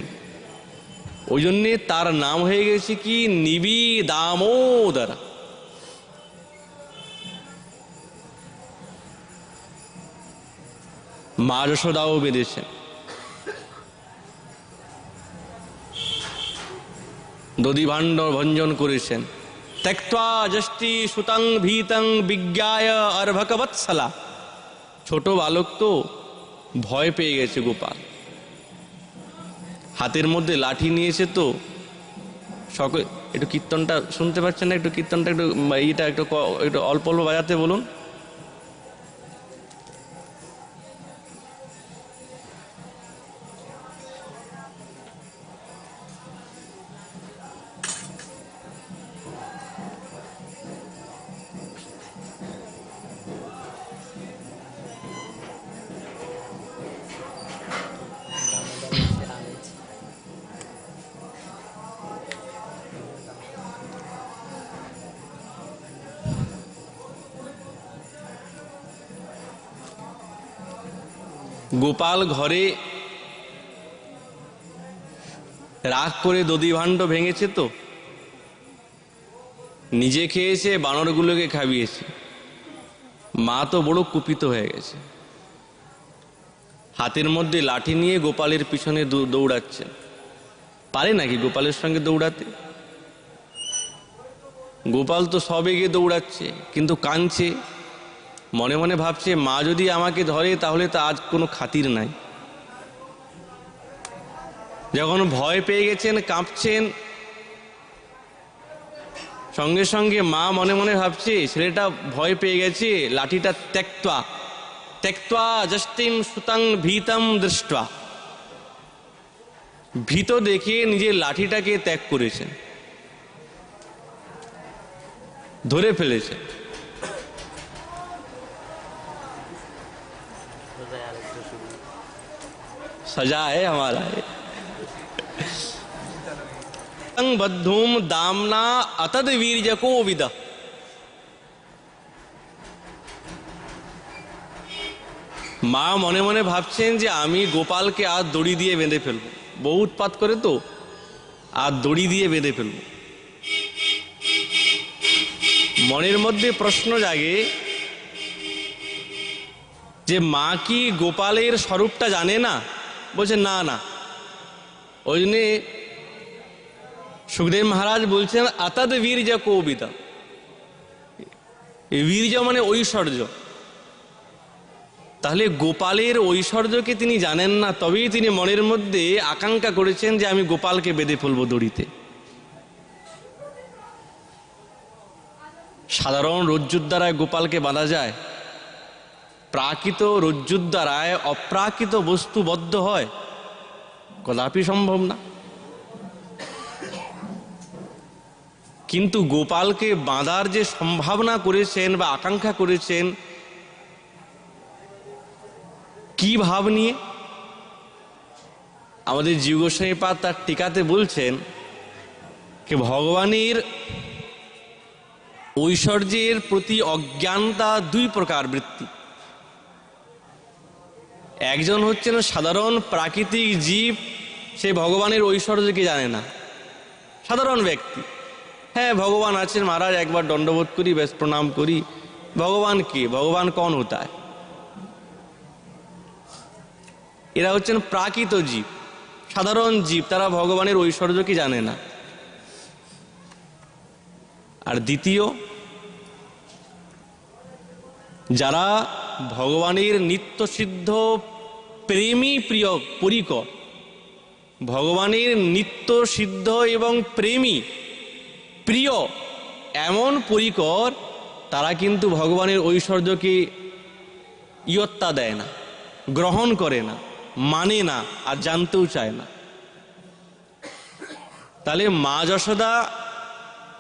ওই জন্যে তার নাম হয়ে গেছে কি, নিবি দামোদর। মা যশোদাও বেঁধেছেন। দধিভাণ্ড ভঞ্জন করেছেন। ত্যক্ত্বা যষ্টি সুতং ভীতং বিজ্ঞায় অর্ভকবৎসলা। ছোট বালক তো, ভয় পেয়ে গেছে গোপাল, হাতের মধ্যে লাঠি নিয়েছে তো। সকল একটু কীর্তনটা শুনতে পাচ্ছেন না? একটু কীর্তনটা একটু এইটা একটু অল্প অল্প বাজাতে বলুন। গোপাল ঘরে রাগ করে দধিভাণ্ড ভেঙেছে তো, নিজে খেয়েছে, বানরগুলোকে খাইয়েছে। মা তো বড় কুপিত হয়ে গেছে, হাতের মধ্যে লাঠি নিয়ে গোপালের পিছনে দৌড়াচ্ছে। পারে নাকি গোপালের সঙ্গে দৌড়াতে? গোপাল তো সবেগে দৌড়াচ্ছে, কিন্তু কাঁদছে, মনে মনে ভাবছে মা যদি আমাকে ধরে তাহলে তো আজ কোনো খাতির নাই। যখন ভয় পেয়ে গেছেন, কাঁপছেন, সঙ্গে সঙ্গে মা মনে মনে ভাবছে ছেলেটা ভয় পেয়ে গেছে, লাঠিটা ত্যক্ত্বা যষ্টিম সুতং ভীতম দৃষ্ট্বা। ভীত দেখে নিজের লাঠিটাকে ত্যাগ করেছেন, ধরে ফেলেছেন। सजा है हमारा बद्धूम दामना अतद वीर्य को विद। মা মনে মনে ভাবছেন যে আমি গোপালকে আর দড়ি দিয়ে বেঁধে ফেলব, বহু উৎপাত করে তো, আর দড়ি দিয়ে বেঁধে ফেলব। মনের মধ্যে প্রশ্ন জাগে যে মা কি গোপালের স্বরূপটা জানে না? বলছে না না। ওই জন্যে সুখদেব মহারাজ বলছেন আতদ বীর্য কৌবিদ। বীর্য মানে ঐশ্বর্য। তাহলে গোপালের ঐশ্বর্যকে তিনি জানেন না, তবেই তিনি মনের মধ্যে আকাঙ্ক্ষা করেছেন যে আমি গোপালকে বেঁধে ফেলবো দড়িতে। সাধারণ রজ্জুর দ্বারায় গোপালকে বাঁধা যায়? প্রাকৃত রজ্জুর দ্বারায় অপ্রাকৃত বস্তু বদ্ধ হয়? কদাপি সম্ভব না। কিন্তু গোপালকে বাঁধার যে সম্ভাবনা করেছেন বা আকাঙ্ক্ষা করেছেন, কি ভাব নিয়ে? আমাদের জীব গোস্বামীপাদ তার টিকাতে বলছেন যে ভগবানের ঐশ্বর্যের প্রতি অজ্ঞানতা দুই প্রকার বৃত্তি। একজন হচ্ছেন সাধারণ প্রাকৃতিক জীব, সে ভগবানের ঐশ্বর্যকে জানে না, সাধারণ ব্যক্তি। হ্যাঁ ভগবান আছেন, মহারাজ একবার দণ্ডবোধ করি, বেশ প্রণাম করি। ভগবান কি? ভগবান কौन होता है? এরা হচ্ছেন প্রাকৃত জীব, সাধারণ জীব, তারা ভগবানের ঐশ্বর্য কি জানে না। আর দ্বিতীয়, যারা ভগবানের নিত্যসিদ্ধ প্রেমী প্রিয় পরিকর, ভগবানের নিত্য সিদ্ধ এবং প্রেমী প্রিয় এমন পরিকর, তারা কিন্তু ভগবানের ঐশ্বর্যকে ইয়ত্তা দেয় না, গ্রহণ করে না, মানে না, আর জানতেও চায় না। তাহলে মা যশোদা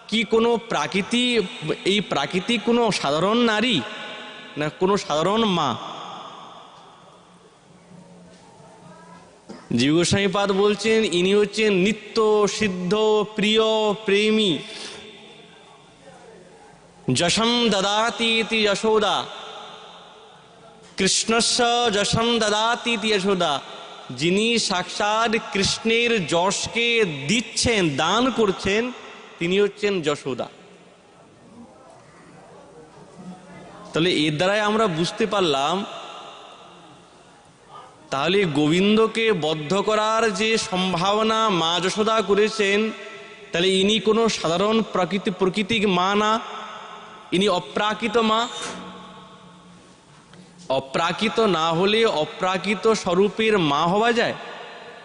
কি কোনো এই প্রাকৃতিক কোনো সাধারণ নারী, না কোনো সাধারণ মা? জীব গোস্বামীপাদ বলছেন ইনি হচ্ছেন নিত্য সিদ্ধ প্রিয় প্রেমী। যশম দদাতি ইতি যশোদা, কৃষ্ণস্য যশম দদাতি ইতি যশোদা। যিনি সাক্ষাৎ কৃষ্ণের যশকে দিচ্ছেন, দান করছেন, তিনি হচ্ছেন যশোদা। তাহলে এর দ্বারাই আমরা বুঝতে পারলাম, তাহলে গোবিন্দকে বদ্ধ করার যে সম্ভাবনা মা যশোদা করেছেন, তাহলে ইনি কোনো সাধারণ প্রাকৃতিক মা না, ইনি অপ্রাকৃত মা। অপ্রাকৃত না হলে অপ্রাকৃত স্বরূপের মা হওয়া যায়?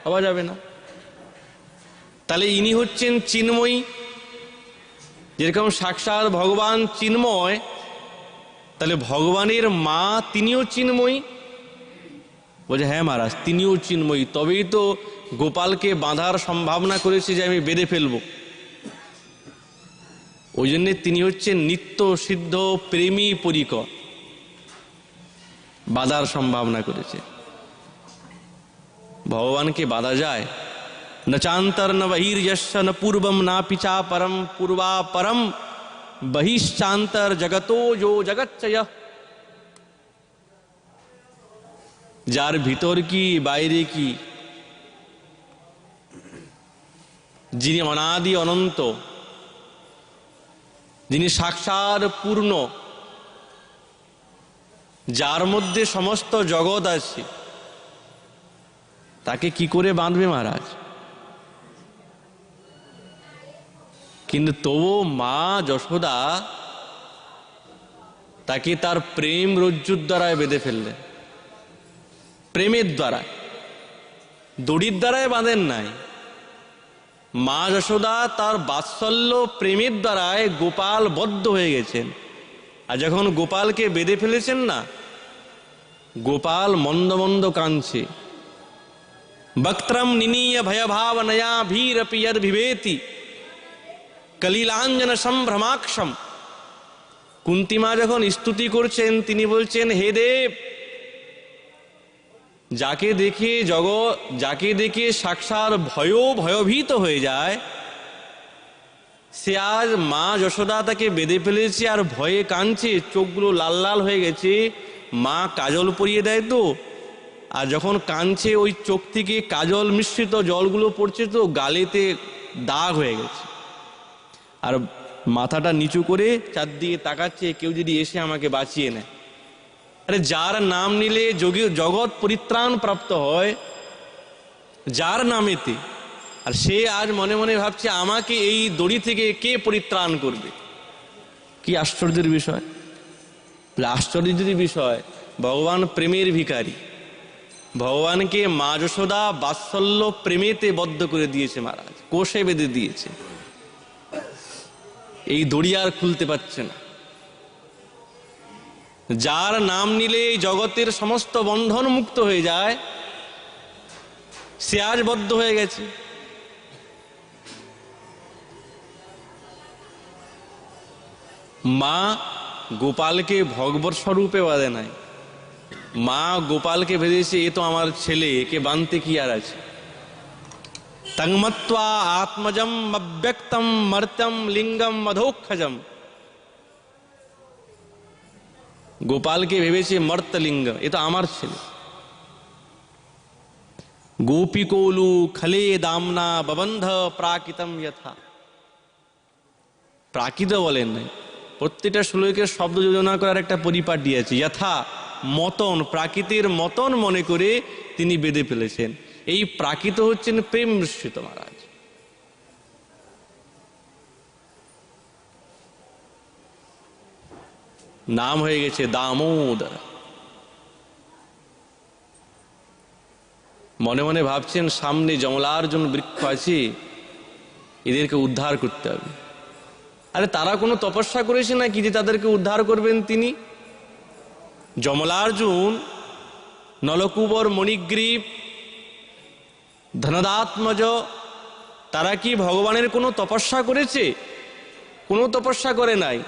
হওয়া যাবে না। তাহলে ইনি হচ্ছেন চিন্ময়ী। যেরকম সাক্ষাৎ ভগবান চিন্ময়, তাহলে ভগবানের মা তিনিও চিন্ময়ী। বলছে হ্যাঁ মহারাজ, তিনিও চিন্ময়ী, তবেই তো গোপালকে বাঁধার সম্ভাবনা করেছে যে আমি বেঁধে ফেলবো। ওই জন্যে তিনি হচ্ছেন নিত্য সিদ্ধ প্রেমী পরিকর, বাঁধার সম্ভাবনা করেছে। ভগবানকে বাঁধা যায়? न चांतर न बहिर्यश्च न पूर्वम ना पिचा परम पूर्वा परम बहिश्चांतर जगतो जो जगच्चय। যার ভিতর কি বাইরে কি, যিনি অনাদি অনন্ত, যিনি সাক্ষাৎ পূর্ণ, যার মধ্যে সমস্ত জগৎ আছে, তাকে কি করে বাঁধবে মহারাজ? কিন্তু তবু মা যশোদা তাকে তার প্রেম রজ্জুর দ্বারায় বেঁধে ফেললেন। প্রেমের দ্বারা, দড়ির দ্বারায় বাঁধেন নাই। মা যশোদা তার বাৎসল্য প্রেমের দ্বারায় গোপাল বদ্ধ হয়ে গেছেন। আর যখন গোপালকে বেঁধে ফেলেছেন না, গোপাল মন্দ মন্দ কাঁদছে। বক্ত্রম নিনীয় ভয়ভাব নয়া ভীরপি যদ বিভেতি কলিলাঞ্জন সম্ভ্রমাক্ষম। কুন্তিমা যখন স্তুতি করছেন, তিনি বলছেন হে দেব, যাকে দেখে সাক্ষাৎ ভয়ভীত হয়ে যায়, সে আজ মা যশোদা তাকে বেঁধে ফেলেছে আর ভয়ে কাঁদছে, চোখগুলো লাল লাল হয়ে গেছে। মা কাজল পরিয়ে দেয় তো, আর যখন কাঁদছে ওই চোখ থেকে কাজল মিশ্রিত জলগুলো পড়ছে, তো গালেতে দাগ হয়ে গেছে। আর মাথাটা নিচু করে চারদিকে তাকাচ্ছে, কেউ যদি এসে আমাকে বাঁচিয়ে নেয়। আরে যার নাম নিলে জগৎ পরিত্রাণ প্রাপ্ত হয়, যার নামেতে, আর সে আজ মনে মনে ভাবছে আমাকে এই দড়ি থেকে কে পরিত্রাণ করবে। কি আশ্চর্যের বিষয়! আশ্চর্যের বিষয়, ভগবান প্রেমের ভিখারি, ভগবানকে মা যশোদা বাৎসল্য প্রেমেতে বদ্ধ করে দিয়েছে মহারাজ, কোষে বেঁধে দিয়েছে। এই দড়ি আর খুলতে পারছে না। যার নাম নিলে এই জগতের সমস্ত বন্ধন মুক্ত হয়ে যায়, সে আজ বদ্ধ হয়ে গেছে। মা গোপালকে ভগবত স্বরূপে বাঁধে নাই, মা গোপালকে ভেবেছে এ তো আমার ছেলে, একে বাঁধতে কি আর আছে। তংমত্বা আত্মজম অব্যক্তম মর্ত্যম লিঙ্গম মধোক্ষজম। গোপালকে ভেবেছে মর্তলিঙ্গ, এ তো আমার ছেলে। গোপীকৌলু খলে দামনা ববন্ধ প্রাকৃতম যথা। প্রাকৃত বলেন নাই, প্রত্যেকটা শ্লোকের শব্দ যোজনা করার একটা পরিপাটি আছে। যথা মতন, প্রাকৃতের মতন মনে করে তিনি বেঁধে ফেলেছেন। এই প্রাকৃত হচ্ছেন প্রেম মিশ্রিত মহারাজ। নাম হয়ে গেছে দামোদর। মনে মনে ভাবছেন সামনে যমলার্জুন বৃক্ষ আছে, এদেরকে উদ্ধার করতে হবে। আরে তারা কোনো তপস্যা করেছে নাকি যে তাদেরকে উদ্ধার করবেন তিনি? যমলার্জুন, নলকুবর, মণিগ্রীব, ধনদাত্মজ, তারা কি ভগবানের কোনো তপস্যা করেছে? কোনো তপস্যা করে নাই,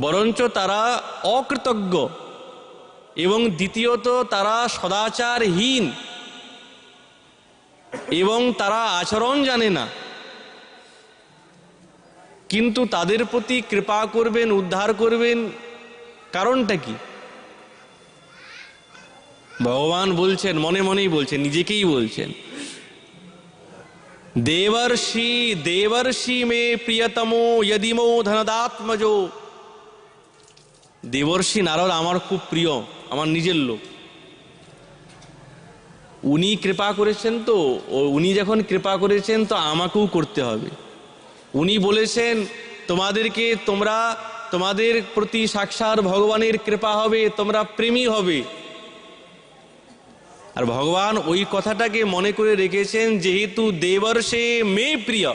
বরঞ্চ তারা অকৃতজ্ঞ এবং দ্বিতীয়ত তারা সদাচারহীন এবং তারা আচরণ জানে না। কিন্তু তাদের প্রতি কৃপা করবেন, উদ্ধার করবেন, কারণটা কি? ভগবান বলছেন, মনে মনেই বলছেন, নিজেকেই বলছেন, দেবর্ষি দেবর্ষি মে প্রিয়তমো যদিমো ধনদাত্মজো। দেবর্ষি নারদ আমার খুব প্রিয়, আমার নিজের লোক। উনি কৃপা করেছেন, তো উনি যখন কৃপা করেছেন তো আমাকেও করতে হবে। উনি বলেছেন তোমাদের প্রতি সাক্ষাৎ ভগবানের কৃপা হবে, তোমরা প্রেমী হবে। আর ভগবান ওই কথাটাকে মনে করে রেখেছেন, যেহেতু দেবর্ষে মে প্রিয়,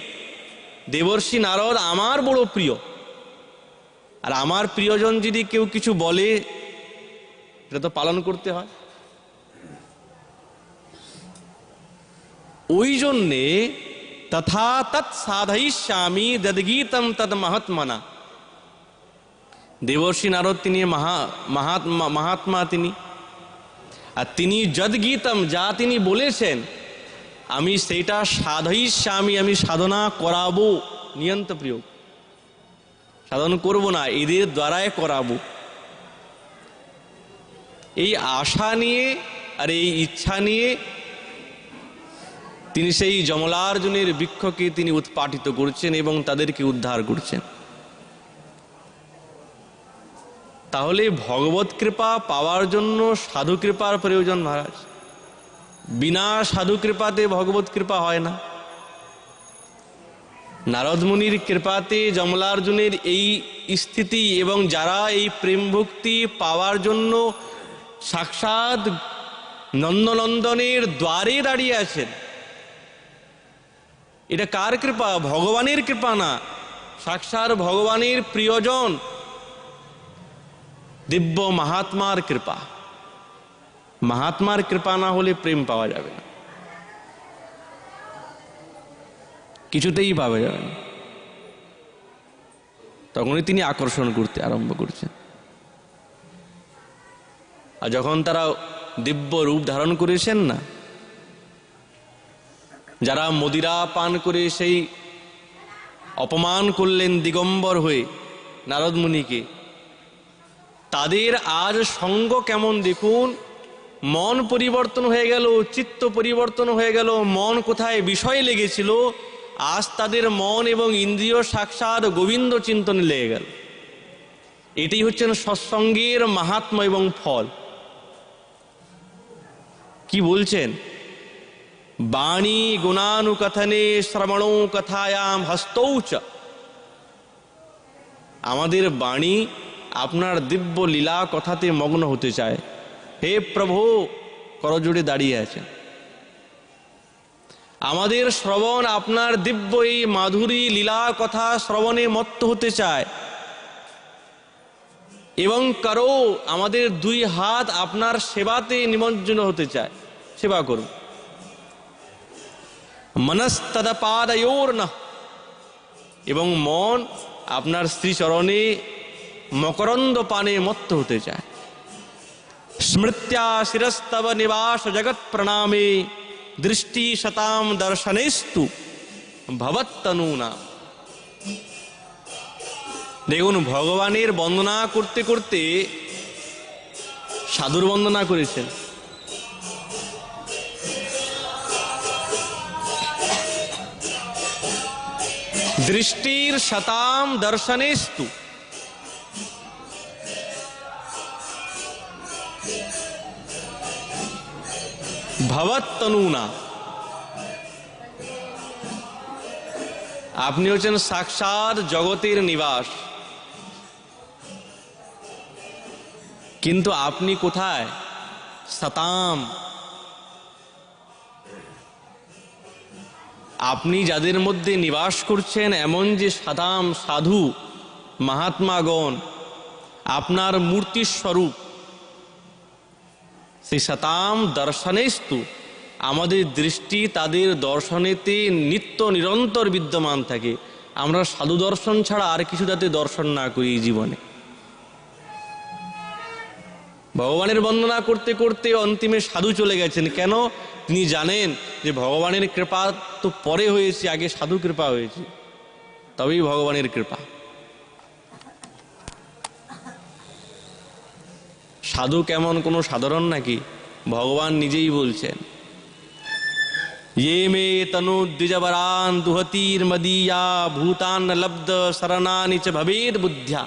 দেবর্ষি নারদ আমার বড় প্রিয়। আর আমার প্রিয়জন যদি কেউ কিছু বলে, এটা তো পালন করতে হয়। ওই জন্যে তথা তৎ সাধয়িষ্যামি যদ্গীতম তদ মহাত্মনা। দেবর্ষি নারদ তিনি মহাত্মা তিনি। আর তিনি যদ্গীতম, যা তিনি বলেছেন, আমি সেইটা সাধয়িষ্যামি, আমি সাধনা করাবো। নিয়ন্ত প্রিয়, সাধন করব না, এদের দ্বারাই করাবো। এই আশা নিয়ে আর এই ইচ্ছা নিয়ে তিনি সেই যমলার্জুনের বৃক্ষকে তিনি উৎপাটিত করছেন এবং তাদেরকে উদ্ধার করছেন। তাহলে ভগবত কৃপা পাওয়ার জন্য সাধু কৃপার প্রয়োজন মহারাজ। বিনা সাধু কৃপাতে ভগবত কৃপা হয় না। নারদ মুনির কৃপাতে যমলার্জুনের এই স্থিতি, এবং যারা এই প্রেম ভক্তি পাওয়ার জন্য সাক্ষাৎ নন্দনন্দনের দ্বারে দাঁড়িয়ে আছেন, এটা কার কৃপা? ভগবানের কৃপা না, সাক্ষাৎ ভগবানের প্রিয়জন দিব্য মহাত্মার কৃপা। মহাত্মার কৃপা না হলে প্রেম পাওয়া যাবে না, কিছুতেই পাওয়া যাবে না। তখনই তিনি আকর্ষণ করতে আরম্ভ করছেন। আর যখন তারা দিব্য রূপ ধারণ করেছেন না, যারা মদিরা পান করে সেই অপমান করলেন দিগম্বর হয়ে নারদ মুনিকে, তাদের আজ সঙ্গ কেমন দেখুন। মন পরিবর্তন হয়ে গেল, চিত্ত পরিবর্তন হয়ে গেল। মন কোথায় বিষয় লেগেছিল, আজ তাদের মন এবং ইন্দ্রিয় সাক্ষাৎ গোবিন্দ চিন্তনে লেগে গেল। এটাই হচ্ছেন সৎসঙ্গের মাহাত্ম্য এবং ফল। কি বলছেন? বাণী গুণানুকথনে শ্রবণো কথায়াম হস্তৌচ। আমাদের বাণী আপনার দিব্য লীলা কথাতে মগ্ন হতে চায়। হে প্রভু, করজোড়ে দাঁড়িয়ে আছেন। আমাদের শ্রবণ আপনার দিব্য এই মাধুরী লীলা কথা শ্রবণে মত্ত হতে চায়, এবং করো আমাদের দুই হাত আপনার সেবাতে নিমজ্জন হতে চায়। সেবা করুন। মনস্তদপাদয়োর না, এবং মন আপনার শ্রীচরণে মকরন্দ পানে মত্ত হতে চায়। স্মৃত্যা শিরস্তব নিবাস জগৎ প্রণামে দৃষ্টি শতাম দর্শনেস্তু ভবত্তনুনা। দেখুন, ভগবানের বন্দনা করতে করতে সাধুর বন্দনা করেছেন। দৃষ্টির শতাম দর্শনেস্তু। ভবত্তনুনা, আপনি হচ্ছেন সাক্ষাৎ জগতের নিবাস, কিন্তু আপনি কোথায়? সতাম, আপনি যাদের মধ্যে নিবাস করছেন এমন যে সাধাম সাধু মহাত্মাগণ আপনার মূর্তির স্বরূপ, সেই সতাম দর্শনেস্তু, আমাদের দৃষ্টি তাদের দর্শনেতে নিত্য নিরন্তর বিদ্যমান থাকে। আমরা সাধু দর্শন ছাড়া আর কিছু তাতে দর্শন না করি জীবনে। ভগবানের বন্দনা করতে করতে অন্তিমে সাধু চলে গেছেন। কেন? তিনি জানেন যে ভগবানের কৃপা তো পরে হয়েছে, আগে সাধু কৃপা হয়েছে, তবেই ভগবানের কৃপা। সাধু কেমন কোনো সাধারণ নাকি? ভগবান নিজেই বলছেন, ये मे तनु द्विजवरान दुहतीर मदीया भूतान लब्ध शरणानि च भवेद बुद्ध्या।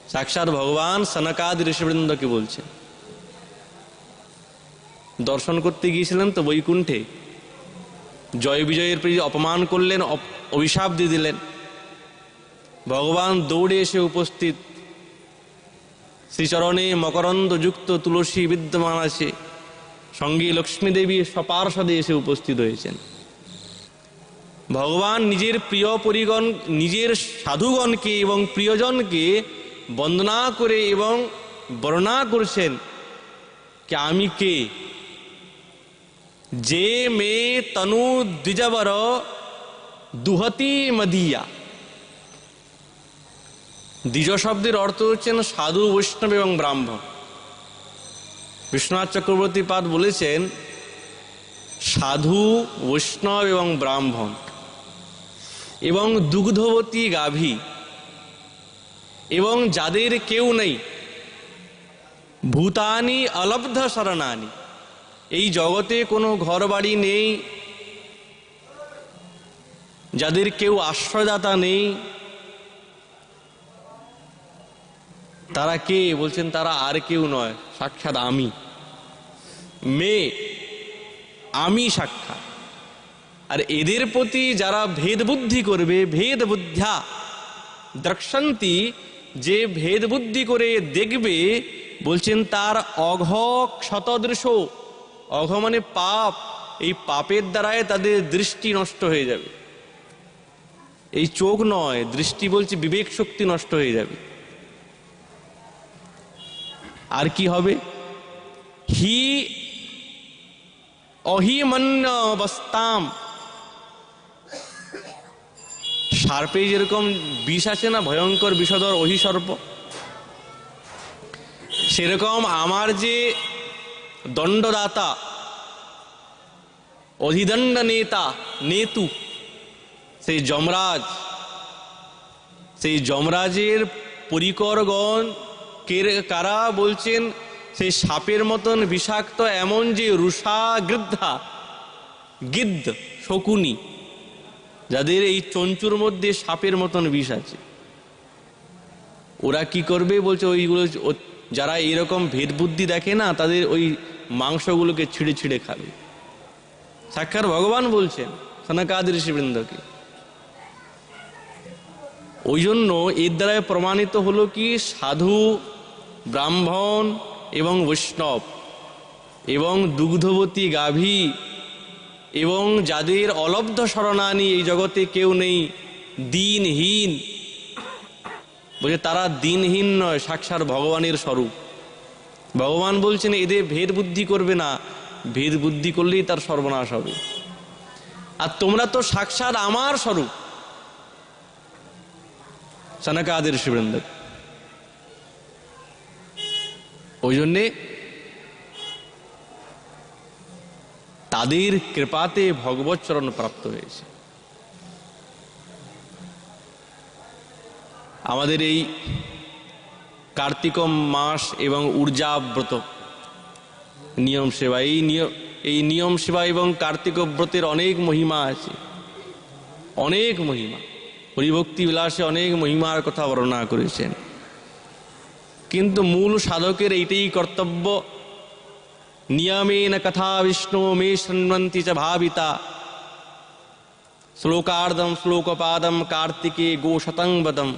साक्षात भगवान सनकादि ऋषिवृंदকে বলছেন। দর্শন করতে গিয়েছিলেন তো বৈকুণ্ঠে, জয় বিজয়ের প্রতি অপমান করলেন, অভিশাপ দিয়ে দিলেন। ভগবান দৌড়ে এসে উপস্থিত, শ্রীচরণে মকরন্দ যুক্ত তুলসী বিদ্যমান আছে, সঙ্গে লক্ষ্মী দেবী সপার্ষদে এসে উপস্থিত হয়েছেন। ভগবান নিজের প্রিয় পরিগণ, নিজের সাধুগণকে এবং প্রিয়জনকে বন্দনা করে এবং বর্ণনা করছেন যে আমি কে। যে মে তনু দ্বিজবর দুহতি মদিয়া। দ্বিজ শব্দের অর্থ হচ্ছেন সাধু, বৈষ্ণব এবং ব্রাহ্মণ। বিশ্বনাথ চক্রবর্তী পাদ বলেছেন সাধু, বৈষ্ণব এবং ব্রাহ্মণ এবং দুগ্ধবতী গাভী এবং যাদের কেউ নেই, ভূতানি অলব্ধ শরণানি, এই জগতে কোনো ঘর বাড়ি নেই, যাদের কেউ আশ্রয়দাতা নেই, তারা কে? বলছেন তারা আর কেউ নয়, সাক্ষাৎ আমি। মে, আমি সাক্ষাৎ। আর এদের প্রতি যারা ভেদ বুদ্ধি করবে, ভেদ বুদ্ধ্যা দ্রক্ষন্তি, যে ভেদ বুদ্ধি করে দেখবে, বলছেন তার অঘ ক্ষতদৃশ, অঘ মানে পাপ, এই পাপের দ্বারায় তাদের দৃষ্টি নষ্ট হয়ে যাবে। এই চোখ নয়, দৃষ্টি বলছে বিবেক শক্তি নষ্ট হয়ে যাবে। আর কি হবে? হি অহিমন্যবস্তাম, সার্পে যেরকম বিষ আছে না, ভয়ঙ্কর বিষধর অহিসর্প, সেরকম আমার যে দণ্ডদাতা, অধিদণ্ড নেতা, নেতু, সেই যমরাজ, সেই যমরাজের পরিকরগণ কারা? বলছেন সেই সাপের মতন বিষাক্ত, এমন যে রুষা গৃদ্ধা, গিদ্ধ, শকুনি, যাদের এই চঞ্চুর মধ্যে সাপের মতন বিষ আছে। ওরা কি করবে? বলছে ওইগুলো, যারা এরকম ভেদ বুদ্ধি দেখে না, তাদের ওই মাংসগুলোকে ছিঁড়ে ছিঁড়ে খাবে। সাক্ষাৎ ভগবান বলছেন সনকাদি ঋষিবৃন্দকে। ওই জন্য এর দ্বারা প্রমাণিত হলো কি, সাধু, ব্রাহ্মণ এবং বৈষ্ণব এবং দুগ্ধবতী গাভী এবং যাদের অলব্ধ শরণানি, এই জগতে কেউ নেই, দিনহীন, বলে তারা দিনহীন নয়, সাক্ষাৎ ভগবানের স্বরূপ। ভগবান বলছেন এদের ভেদ বুদ্ধি করবে না, ভেদ বুদ্ধি করলেই তার সর্বনাশ হবে। আর তোমরা তো সাক্ষাৎ আমার স্বরূপ। সনকাদি ঋষিবৃন্দ। ওই জন্যে তাদের কৃপাতে ভগবৎ চরণ প্রাপ্ত হয়েছে। আমাদের এই কার্তিক মাস এবং ঊর্জাব্রত নিয়ম সেবা, এই নিয়ম সেবা এবং কার্তিক ব্রতের অনেক মহিমা আছে, অনেক মহিমা। হরিভক্তি বিলাসে অনেক মহিমার কথা বর্ণনা করেছেন। কিন্তু মূল সাধকের এইটাই কর্তব্য, নিয়মেন কথা বিষ্ণু মে শৃণ্বন্তি চ ভাবিতা, শ্লোকার্ধম শ্লোকপাদম কার্তিকে গোশতং বদম।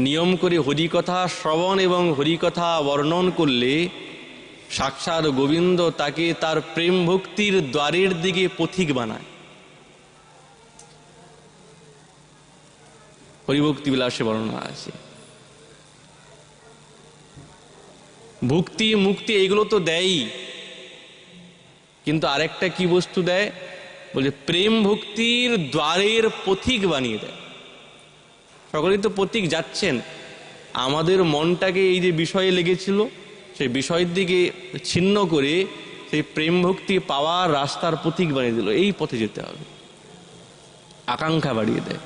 নিয়ম করে হরিকথা শ্রবণ এবং হরিকথা বর্ণন করলে সাক্ষাৎ গোবিন্দ তাকে তার প্রেম ভক্তির দ্বারের দিকে পথিক বানায়। হরিভক্তি বিলাসে বর্ণনা আছে। ভক্তি মুক্তি এগুলো তো দেয়ই, কিন্তু আরেকটা কি বস্তু দেয় বলছে প্রেম ভক্তির দ্বারের পথিক বানিয়ে দেয়। সকলেই তো পথিক যাচ্ছেন, আমাদের মনটাকে এই যে বিষয়ে লেগেছিল সেই বিষয়ের দিকে ছিন্ন করে সেই প্রেম ভক্তি পাওয়ার রাস্তার পথিক বানিয়ে দিল। এই পথে যেতে হবে, আকাঙ্ক্ষা বাড়িয়ে দেয়।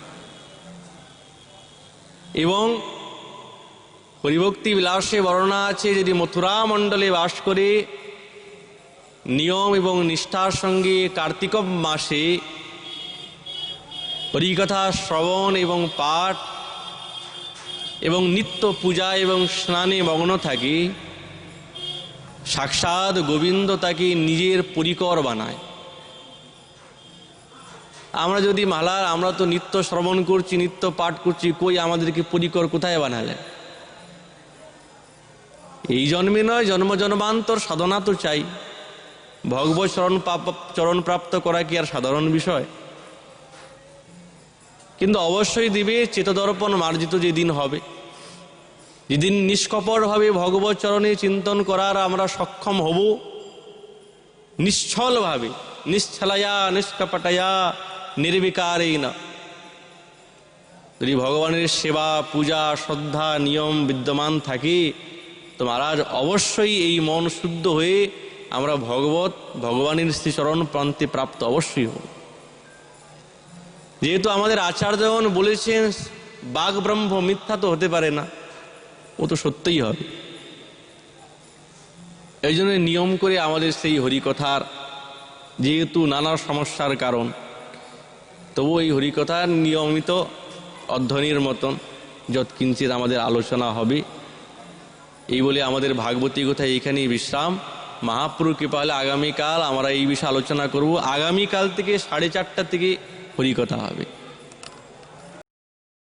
এবং হরিভক্তি বিলাসে বর্ণনা আছে, যদি মথুরা মণ্ডলে বাস করে নিয়ম এবং নিষ্ঠার সঙ্গে কার্তিক মাসে হরিকথা শ্রবণ এবং পাঠ এবং নিত্য পূজা এবং স্নানে মগ্ন থাকে, সাক্ষাৎ গোবিন্দ তাকে নিজের পরিকর বানায়। আমরা যদি আমরা তো নিত্য শ্রবণ করছি, নিত্য পাঠ করছি, কই আমাদেরকে পরিকর কোথায় বানালেন? এই জন্মে নয়, জন্ম জন্মান্তর সাধনা তো চাই। ভগবত চরণ প্রাপ্ত করা কি আর সাধারণ বিষয়? কিন্তু অবশ্যই দিবে চেতদর্পণ মার্জিত যেদিন হবে, যেদিন নিষ্কপটভাবে ভগবত চরণে চিন্তন করার আমরা সক্ষম হব, নিশ্চলভাবে, নিশ্চলায়া নিষ্কপটয়া নির্বিকারেণ। যদি ভগবানের সেবা পূজা শ্রদ্ধা নিয়ম বিদ্যমান থাকে তো মহারাজ অবশ্যই এই মন শুদ্ধ হয়ে আমরা ভগবানের শ্রীচরণ প্রান্তে প্রাপ্ত অবশ্যই হব। যেহেতু আমাদের আচার্যগণ বলেছেন বাগ ব্রহ্ম, মিথ্যা তো হতে পারে না, ও তো সত্যই হবে। এই জন্য নিয়ম করে আমাদের সেই হরিকথার, যেহেতু নানা সমস্যার কারণ, তবু এই হরিকথার নিয়মিত অধ্যয়নের মতন যৎকিঞ্চিত আমাদের আলোচনা হবে। এই বলে আমাদের ভাগবতী কথা এইখানেই বিশ্রাম। মহাপ্রভু কৃপা হলে আগামীকাল আমরা এই বিষয়ে আলোচনা করব। আগামীকাল থেকে 4:30 থেকে হরিকথা হবে।